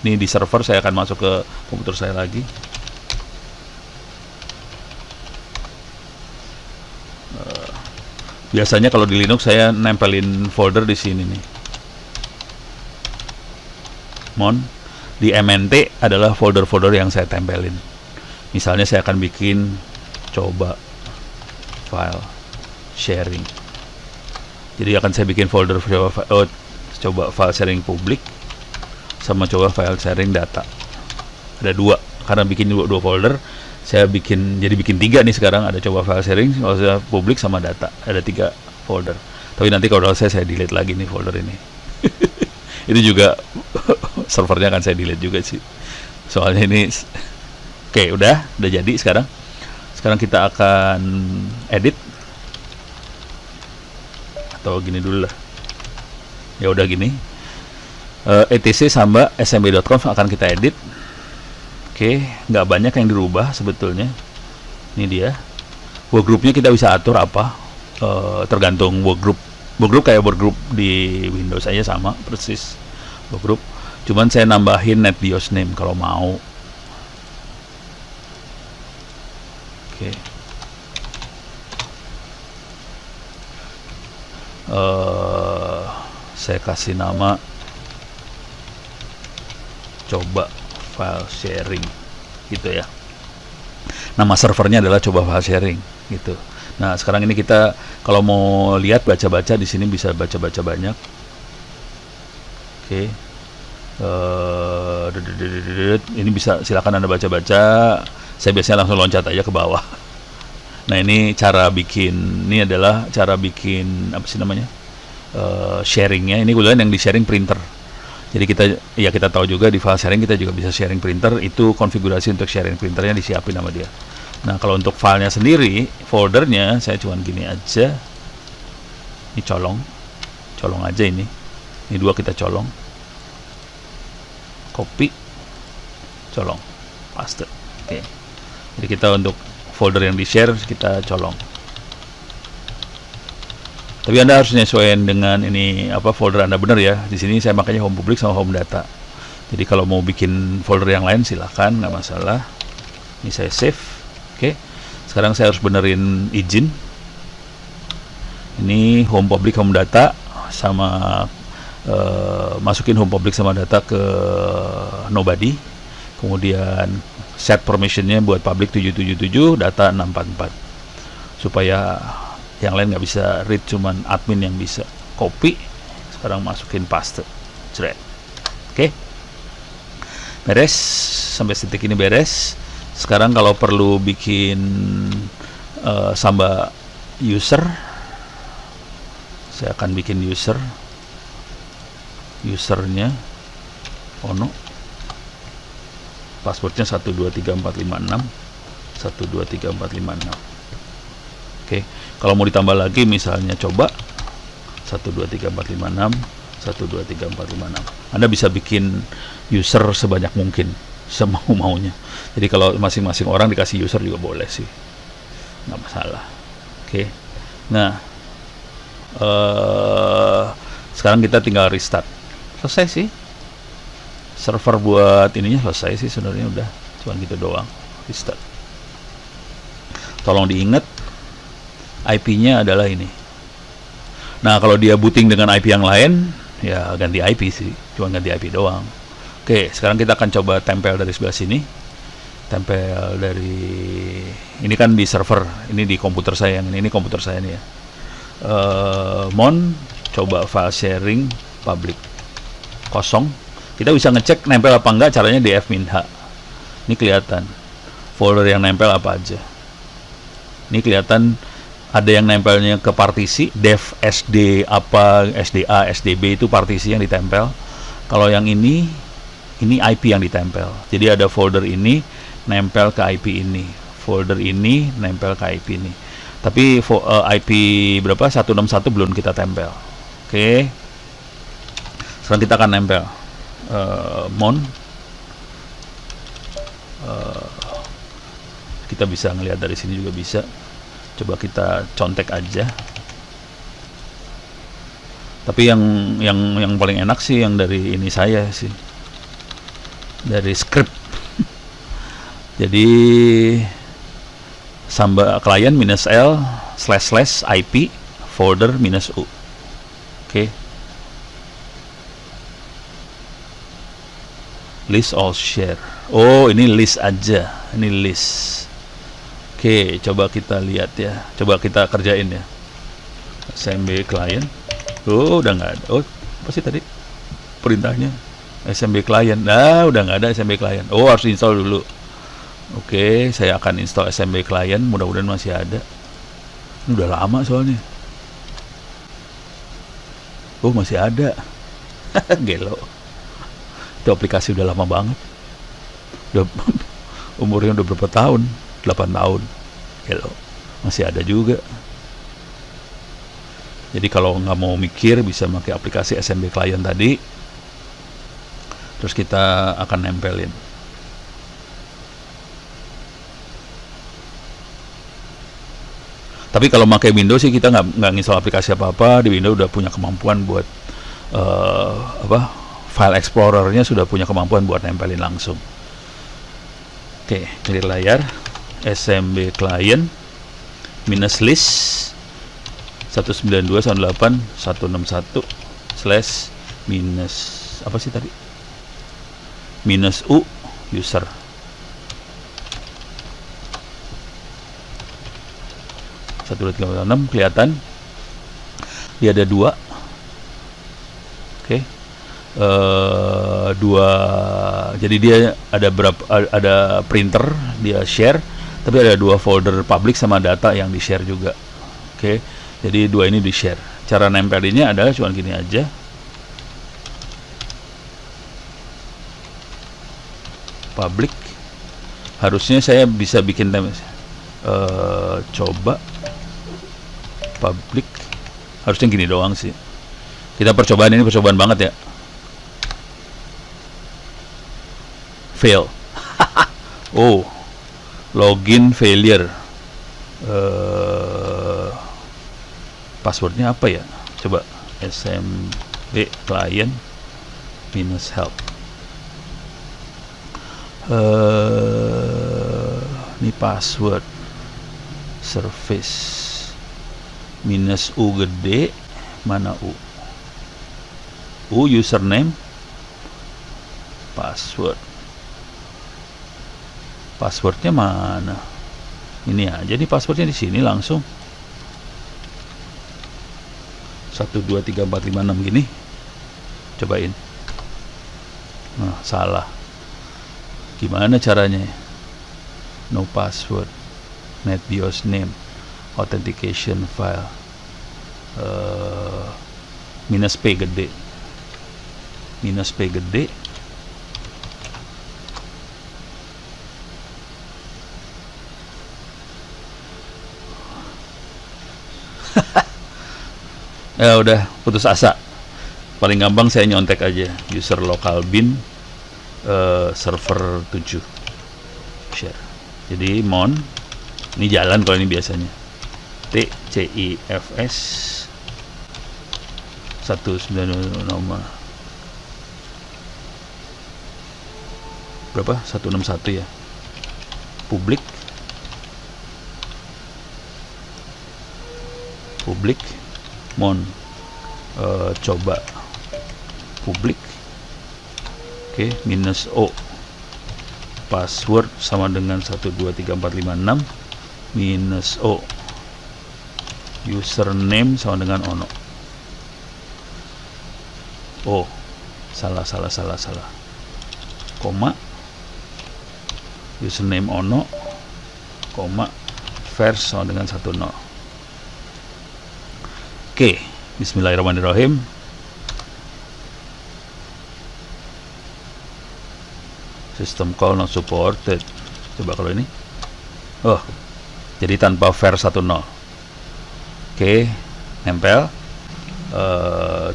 Ini di server, saya akan masuk ke komputer saya lagi. Biasanya kalau di Linux saya nempelin folder di sini nih. Di MNT adalah folder-folder yang saya tempelin. Misalnya saya akan bikin coba file sharing. Jadi akan saya bikin folder coba file sharing publik sama coba file sharing data. Ada dua, karena bikin dua folder. Saya bikin 3 nih sekarang, ada coba file sharing, kalau saya publik sama data, ada 3 folder. Tapi nanti kalau saya delete lagi nih folder ini. Itu juga servernya akan saya delete juga sih. Soalnya ini oke, udah jadi sekarang. Sekarang kita akan edit atau gini dulu lah. Ya udah gini. etc sama smb.conf akan kita edit. Oke, nggak banyak yang dirubah sebetulnya. Ini dia. Workgroupnya kita bisa atur apa, tergantung workgroup. Workgroup kayak workgroup di Windows aja sama persis workgroup. Cuman saya nambahin NetBIOS name kalau mau. Oke. Saya kasih nama coba file sharing gitu ya. Nama servernya adalah coba file sharing gitu. Nah, sekarang ini kita kalau mau lihat baca-baca di sini bisa baca-baca banyak. Oke. Ini bisa silakan Anda baca-baca. Saya biasanya langsung loncat aja ke bawah. Nah, ini cara bikin, ini adalah cara bikin apa sih namanya? Sharingnya. Ini kebetulan yang di sharing printer. Jadi kita tahu juga di file sharing kita juga bisa sharing printer, itu konfigurasi untuk sharing printernya disiapin sama dia. Nah, kalau untuk filenya sendiri, foldernya saya cuman gini aja. Ini colong aja ini. Ini 2 kita colong. Copy, colong, paste. Oke. Jadi kita untuk folder yang di share kita colong. Tapi Anda harus menyesuaikan dengan ini apa folder Anda benar ya. Di sini saya makanya home public sama home data. Jadi kalau mau bikin folder yang lain silahkan, nggak masalah. Ini saya save. Oke. Sekarang saya harus benerin izin. Ini home public home data sama masukin home public sama data ke nobody. Kemudian set permissionnya buat public 777, data 644. Supaya yang lain nggak bisa read, cuman admin yang bisa copy. Sekarang masukin paste, jret. Oke, beres. Sampai detik ini beres. Sekarang kalau perlu bikin samba user, saya akan bikin usernya Ono, passwordnya 123456 123456. Oke, kalau mau ditambah lagi misalnya coba 123456 123456. Anda bisa bikin user sebanyak mungkin, semau-maunya. Jadi kalau masing-masing orang dikasih user juga boleh sih, nggak masalah. Oke, nah sekarang kita tinggal restart. Selesai sih, server buat ininya selesai sih sebenarnya, udah cuman gitu doang. Restart. Tolong diingat IP-nya adalah ini. Nah, kalau dia booting dengan IP yang lain, ya ganti IP sih, cuma ganti IP doang. Oke, sekarang kita akan coba tempel dari sebelah sini. Tempel dari ini kan di server, ini di komputer saya yang ini komputer saya nih ya. Mon coba file sharing public kosong. Kita bisa ngecek nempel apa enggak, caranya di f-h. Ini kelihatan folder yang nempel apa aja. Ini kelihatan ada yang nempelnya ke partisi dev sd apa sda sdb, itu partisi yang ditempel. Kalau yang ini IP yang ditempel. Jadi ada folder ini nempel ke IP ini, folder ini nempel ke IP ini. Tapi IP berapa 161 belum kita tempel. Oke, sekarang kita akan nempel mon. Kita bisa ngelihat dari sini juga bisa. Coba kita contek aja. Tapi yang paling enak sih yang dari ini saya sih, dari script. Jadi samba client -l / IP folder -u. Oke. List all share. Oh, ini list aja. Ini list. Oke, coba kita lihat ya. Coba kita kerjain ya. SMB client. Oh, udah nggak ada. Oh, apa sih tadi perintahnya? SMB client. Nah, udah nggak ada SMB client. Oh, harus install dulu. Oke, saya akan install SMB client, mudah-mudahan masih ada. Ini udah lama soalnya. Oh, masih ada. Gelo. Itu aplikasi udah lama banget. Udah umurnya udah berapa tahun? 8 tahun. Gelo. Masih ada juga. Jadi kalau nggak mau mikir bisa pakai aplikasi SMB client tadi. Terus kita akan nempelin. Tapi kalau pakai Windows sih kita nggak nginstal aplikasi apa-apa. Di Windows udah punya kemampuan buat file explorernya sudah punya kemampuan buat nempelin langsung. Oke, clear layar. SMB client minus list 192.168.161 slash minus apa sih tadi? Minus U user. Satu 2 3 4 6 kelihatan dia ada dua. Oke. Dua, jadi dia ada ada printer dia share, tapi ada dua folder public sama data yang di share juga. Oke, jadi dua ini di share. Cara nempelinnya adalah cuma gini aja. Public, harusnya saya bisa bikin coba public, harusnya gini doang sih. Kita percobaan ini percobaan banget ya. Fail. Oh, login failure. Passwordnya apa ya? Coba SMB client minus help. Ini password service minus U gede, mana U? Username, password. Passwordnya mana? Ini aja nih passwordnya di sini langsung. 1 2 3 4 5 6 gini. Cobain. Nah, salah. Gimana caranya? No password. NetBIOS name. Authentication file. Minus P gede. Minus P gede. Ya udah putus asa. Paling gampang saya nyontek aja user local bin server 7 share. Jadi mon ini jalan kalau ini biasanya TCIFS 190 nomor berapa 161 ya, publik mon coba publik. Oke, minus O password sama dengan 1 2 3 4 5 6 minus O username sama dengan ono. Oh, salah, koma username ono, koma vers sama dengan 10. Oke, bismillahirrahmanirrahim. System call not supported. Coba kalau ini. Oh, jadi tanpa vers 10. Oke, nempel.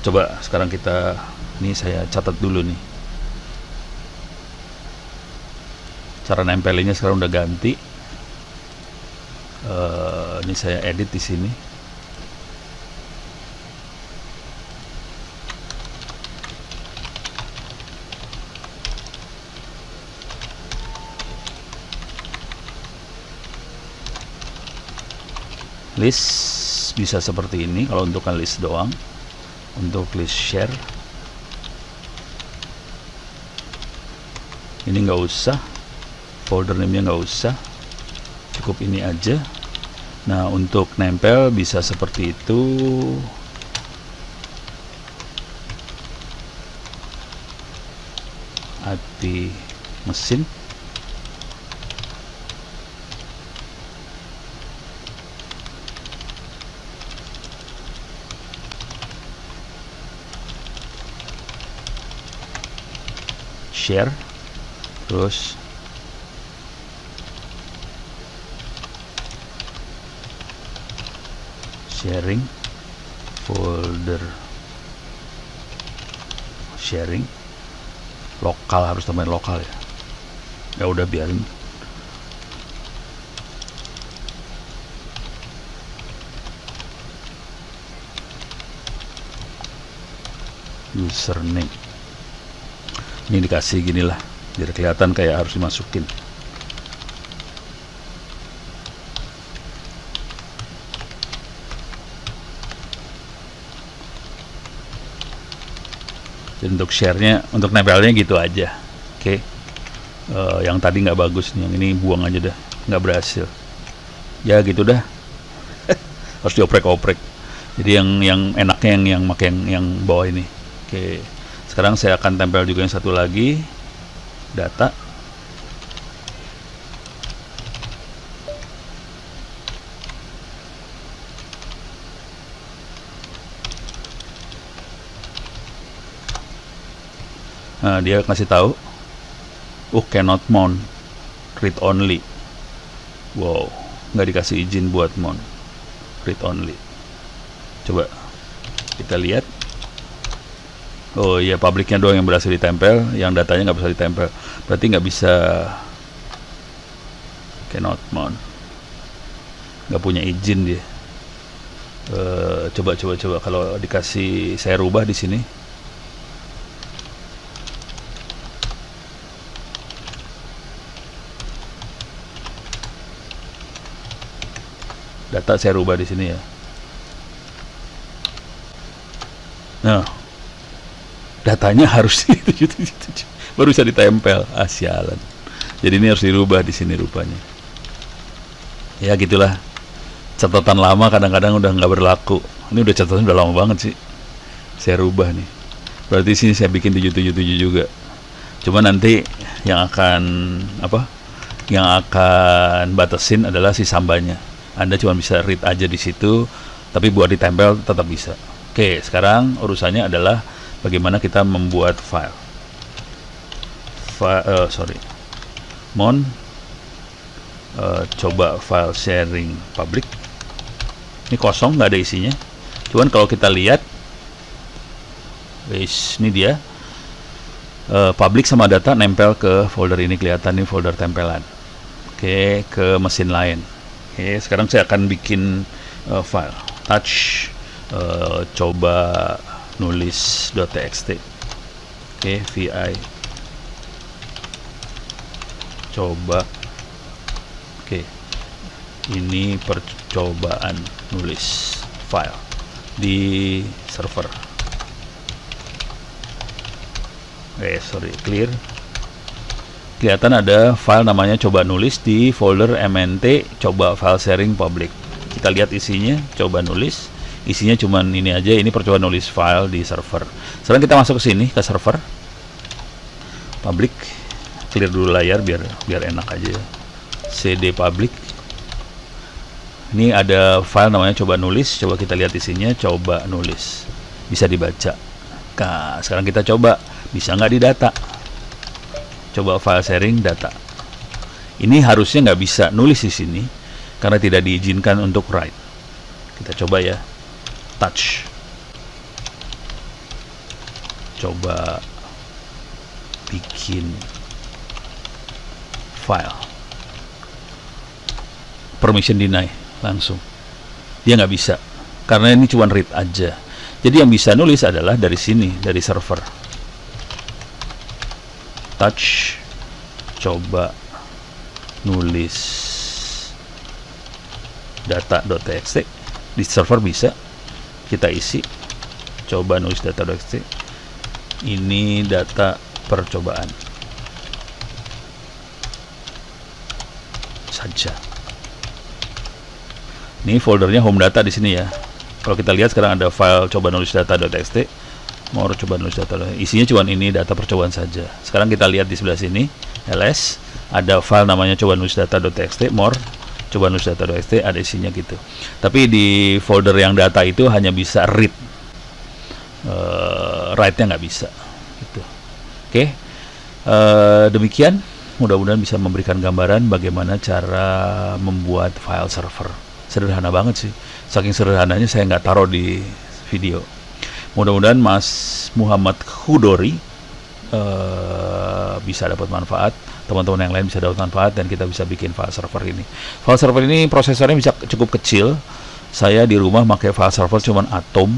Coba sekarang kita, ini saya catat dulu nih. Cara nempelinnya sekarang udah ganti. Ini saya edit di sini. List bisa seperti ini kalau untuk list doang. Untuk list share ini nggak usah, folder name-nya nggak usah, cukup ini aja. Nah, untuk nempel bisa seperti itu. IP mesin share, terus sharing folder, sharing lokal, harus tambahin lokal ya. Ya udah biarin. Username ini dikasih gini lah, biar kelihatan kayak harus dimasukin. Jadi untuk share-nya, untuk nempelnya gitu aja. Oke. Yang tadi nggak bagus nih, yang ini buang aja dah, nggak berhasil. Ya gitu dah. Harus dioprek-oprek. Jadi yang enaknya yang pakai yang bawah ini. Oke. Sekarang saya akan tempel juga yang satu lagi, data. Nah, dia kasih tahu, cannot mount, read only. Wow, nggak dikasih izin buat mount, read only. Coba kita lihat. Oh iya, publiknya doang yang berhasil ditempel, yang datanya nggak bisa ditempel. Berarti nggak bisa, cannot mount, nggak punya izin dia. Coba kalau dikasih, saya rubah di sini. Data saya rubah di sini ya. Nah, datanya harus baru bisa ditempel. Sialan. Jadi ini harus dirubah di sini rupanya. Ya gitulah. Catatan lama kadang-kadang udah nggak berlaku. Ini udah catatan udah lama banget sih. Saya rubah nih. Berarti sini saya bikin 777 juga. Cuma nanti yang akan Yang akan batasin adalah si sambanya. Anda cuma bisa read aja di situ, tapi buat ditempel tetap bisa. Oke, sekarang urusannya adalah bagaimana kita membuat file. Mon, coba file sharing public. Ini kosong, nggak ada isinya. Cuman kalau kita lihat, ini dia. Public sama data nempel ke folder ini, kelihatan nih folder tempelan. Oke, ke mesin lain. Oke, sekarang saya akan bikin file touch, coba nulis.txt. Oke, vi coba. Oke, ini percobaan nulis file di server. Clear. Kelihatan ada file namanya coba nulis di folder mnt coba file sharing public. Kita lihat isinya, coba nulis. Isinya cuman ini aja, ini percobaan nulis file di server. Sekarang kita masuk ke sini, ke server. Public. Clear dulu layar biar enak aja. cd public. Ini ada file namanya coba nulis, coba kita lihat isinya, coba nulis. Bisa dibaca. Nah, sekarang kita coba. Bisa nggak didata? Coba file sharing data. Ini harusnya nggak bisa nulis di sini karena tidak diizinkan untuk write. Kita coba ya. Touch. Coba bikin file. Permission deny langsung. Dia nggak bisa karena ini cuma read aja. Jadi yang bisa nulis adalah dari sini, dari server. Touch, coba nulis data.txt di server bisa kita isi. Coba nulis data.txt. Ini data percobaan saja. Ini foldernya home data di sini ya. Kalau kita lihat sekarang ada file coba nulis data.txt. More coba nulis data, isinya cuma ini, data percobaan saja. Sekarang kita lihat di sebelah sini, ls, ada file namanya coba nulis data.txt, more coba nulis data.txt, ada isinya gitu. Tapi di folder yang data itu hanya bisa read, write-nya nggak bisa gitu. Oke, Demikian, mudah-mudahan bisa memberikan gambaran bagaimana cara membuat file server. Sederhana banget sih, saking sederhananya saya nggak taruh di video. Mudah-mudahan Mas Muhammad Hudori bisa dapat manfaat, teman-teman yang lain bisa dapat manfaat, dan kita bisa bikin file server ini. File server ini prosesornya bisa cukup kecil. Saya di rumah pakai file server cuman Atom,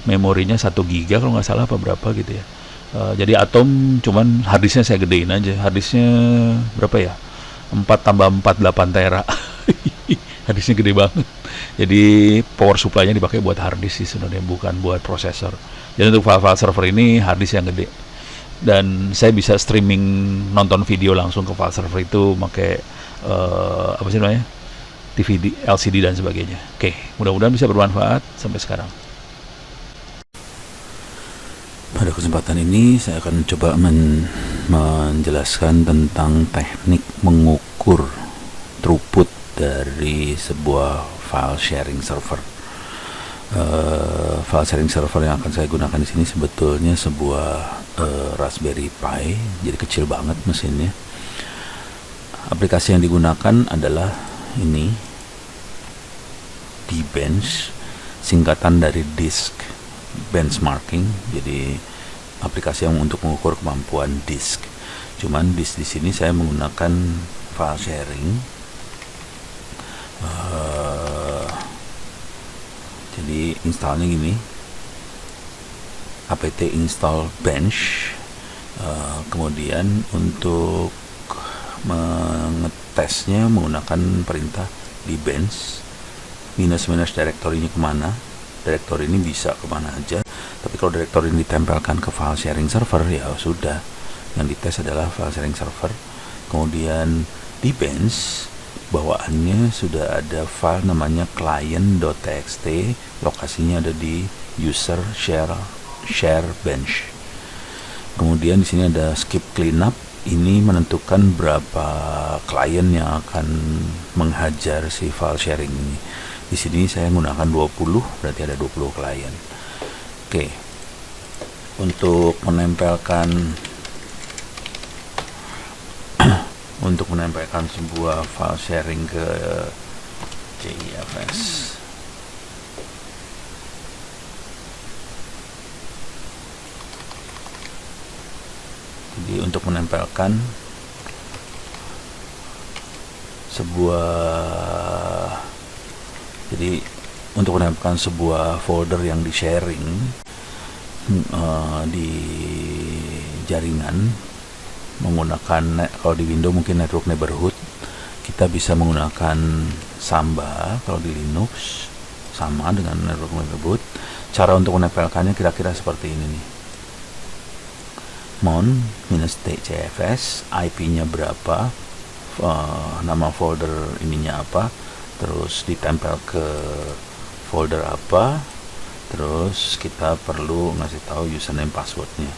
memorinya 1 giga kalau nggak salah, apa berapa gitu ya. Jadi Atom, cuman harddisknya saya gedein aja. Harddisknya berapa ya? 4 tambah 4 8 tera. Harddisknya gede banget. Jadi power supply-nya dipakai buat harddisk sih sebenarnya, bukan buat prosesor. Jadi untuk file server ini harddisk yang gede. Dan saya bisa streaming nonton video langsung ke file server itu pakai apa sih namanya? DVD, LCD dan sebagainya. Oke, mudah-mudahan bisa bermanfaat. Sampai sekarang. Pada kesempatan ini saya akan coba menjelaskan tentang teknik mengukur throughput dari sebuah file sharing server. File sharing server yang akan saya gunakan di sini sebetulnya sebuah Raspberry Pi, jadi kecil banget mesinnya. Aplikasi yang digunakan adalah ini, DBench, singkatan dari disk benchmarking. Jadi aplikasi yang untuk mengukur kemampuan disk. Cuman disk di sini saya menggunakan file sharing. Jadi installnya gini, apt install bench. Kemudian untuk mengetesnya menggunakan perintah dbench minus direktorinya kemana. Direktori ini bisa kemana aja, tapi kalau direktori ini ditempelkan ke file sharing server, ya sudah, yang dites adalah file sharing server. Kemudian dbench, bawaannya sudah ada file namanya client.txt, lokasinya ada di user share bench. Kemudian di sini ada skip cleanup, ini menentukan berapa klien yang akan menghajar si file sharing ini. Di sini saya menggunakan 20, berarti ada 20 klien. Oke. Untuk menempelkan sebuah file sharing ke JFS. Jadi untuk menempelkan sebuah folder yang di sharing di jaringan menggunakan, kalau di Windows mungkin network neighborhood, kita bisa menggunakan Samba. Kalau di Linux sama dengan network neighborhood. Cara untuk menempelkannya kira-kira seperti ini nih. mon-tjfs, IP-nya berapa, nama folder ininya apa, terus ditempel ke folder apa, terus kita perlu ngasih tahu username passwordnya.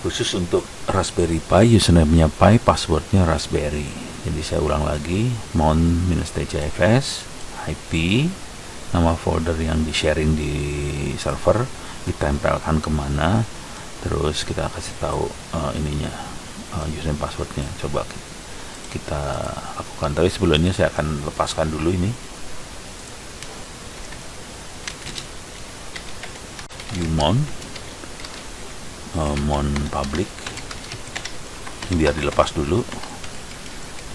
Khusus untuk Raspberry Pi, username-nya Pi, passwordnya Raspberry. Jadi saya ulang lagi, mon-tjfs, IP, nama folder yang di sharing di server, ditempelkan kemana, terus kita kasih tahu ininya, username passwordnya. Coba kita lakukan, tapi sebelumnya saya akan lepaskan dulu ini umon mon public, ini biar dilepas dulu.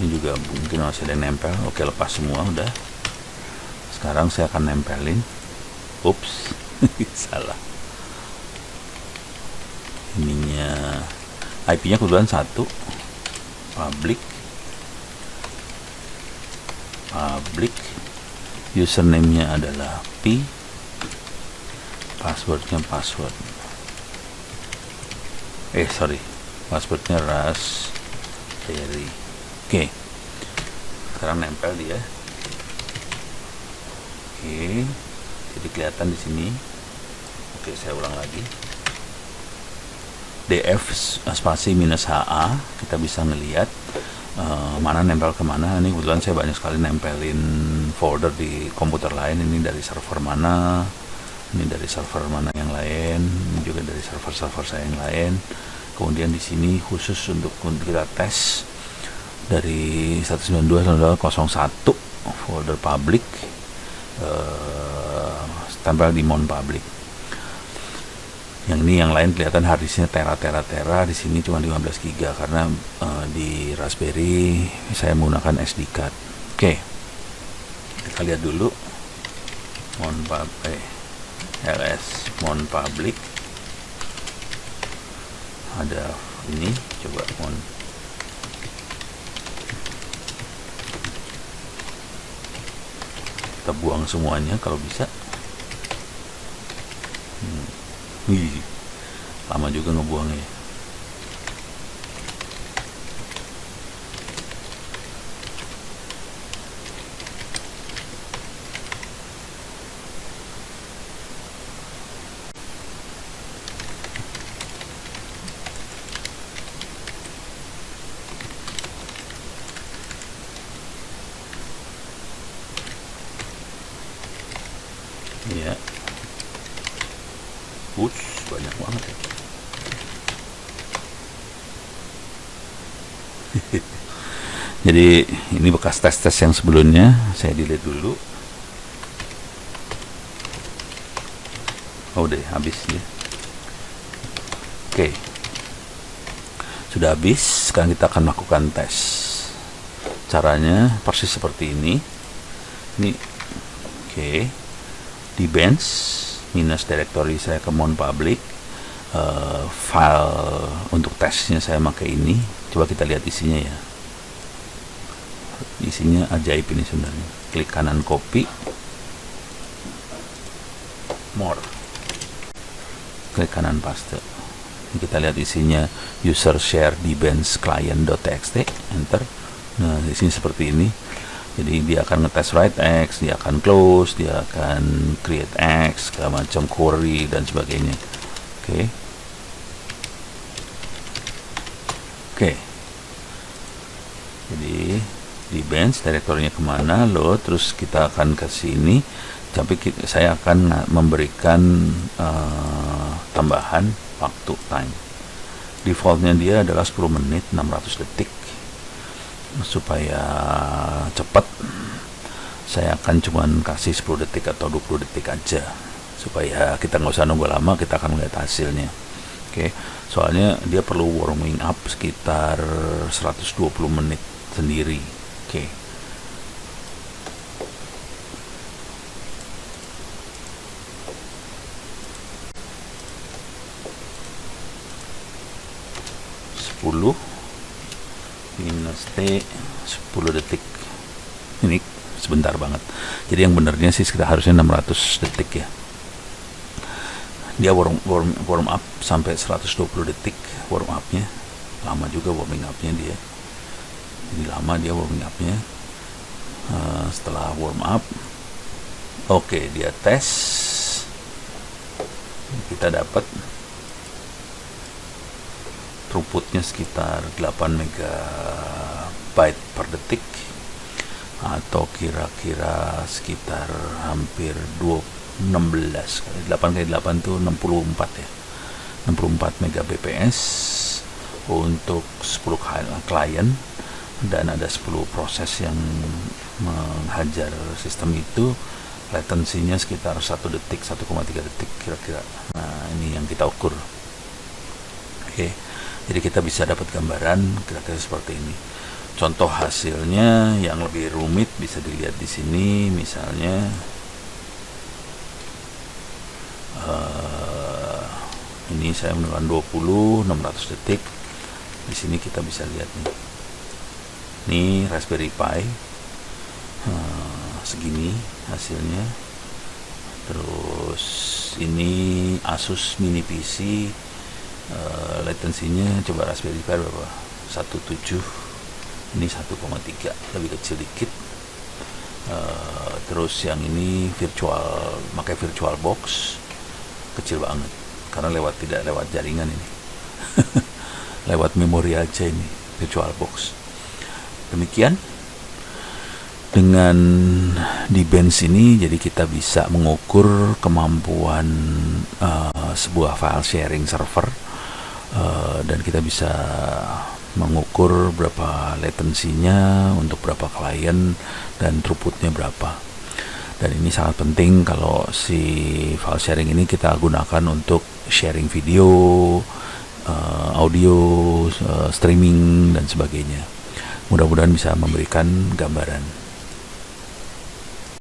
Ini juga mungkin masih ada yang nempel. Oke, lepas semua udah. Sekarang saya akan nempelin. Ups, salah. Ininya IP-nya kebetulan 1, public, username-nya adalah P, passwordnya passwordnya Raspberry. Oke, sekarang nempel dia. Oke, jadi kelihatan di sini. Oke, saya ulang lagi. df spasi minus HA, kita bisa ngelihat mana nempel kemana. Ini kebetulan saya banyak sekali nempelin folder di komputer lain. Ini dari server mana, ini dari server mana yang lain, ini juga dari server saya yang lain. Kemudian di sini khusus untuk kita tes dari 192.1.01 folder public, tempel di mon public. Yang ini yang lain kelihatan harddisknya tera. Di sini cuma 15 GB karena di Raspberry saya menggunakan SD card. Oke, kita lihat dulu ls mon public. Ada ini, coba mon kita buang semuanya kalau bisa. Wih, lama juga ngebuangnya. Ya, banyak banget ya. Jadi ini bekas tes-tes yang sebelumnya, saya delete dulu. Oh deh, habis ya. Oke, sudah habis. Sekarang kita akan melakukan tes. Caranya persis seperti ini. Ini oke. Di bench minus directory saya ke mon public, file untuk tesnya saya pakai ini. Coba kita lihat isinya ya. Isinya ajaib ini sebenarnya. Klik kanan copy, more, klik kanan paste. Ini kita lihat isinya user share di bench client.txt, enter. Nah, di sini seperti ini. Jadi dia akan ngetes write X, dia akan close, dia akan create X, segala macam query dan sebagainya. Oke. Jadi di bench direktorinya kemana, load, terus kita akan ke sini. Tapi saya akan memberikan tambahan waktu time. Defaultnya dia adalah 10 menit 600 detik. Supaya cepat, saya akan cuman kasih 10 detik atau 20 detik aja, supaya kita nggak usah nunggu lama, kita akan lihat hasilnya. Oke, soalnya dia perlu warming up sekitar 120 menit sendiri. Oke. Minus T 10 detik. Ini sebentar banget. Jadi yang benernya sih sekitar harusnya 600 detik ya. Dia warm up sampai 120 detik warm upnya. Lama juga warming upnya dia. Jadi lama dia warming upnya. Setelah warm up, oke, dia tes. Kita dapat throughputnya sekitar 8 megabyte per detik, atau kira-kira sekitar hampir 16 kali 8 kali 8 itu 64 ya, 64 megabps untuk 10 klien, dan ada 10 proses yang menghajar sistem itu. Latensinya sekitar 1 detik, 1,3 detik kira-kira. Nah, ini yang kita ukur. Oke. Jadi kita bisa dapat gambaran kira-kira seperti ini. Contoh hasilnya yang lebih rumit bisa dilihat di sini. Misalnya ini saya menggunakan 600 detik. Di sini kita bisa lihat nih. Ini Raspberry Pi segini hasilnya. Terus ini Asus Mini PC. Latensinya coba Raspberry Pi berapa? 1.7, ini 1,3, lebih kecil dikit. Terus yang ini pakai virtual box, kecil banget karena tidak lewat jaringan ini. Lewat memori aja ini virtual box. Demikian dengan di bench ini, jadi kita bisa mengukur kemampuan sebuah file sharing server dan kita bisa mengukur berapa latensinya untuk berapa klien dan throughputnya berapa. Dan ini sangat penting kalau si file sharing ini kita gunakan untuk sharing video, audio, streaming dan sebagainya. Mudah-mudahan bisa memberikan gambaran.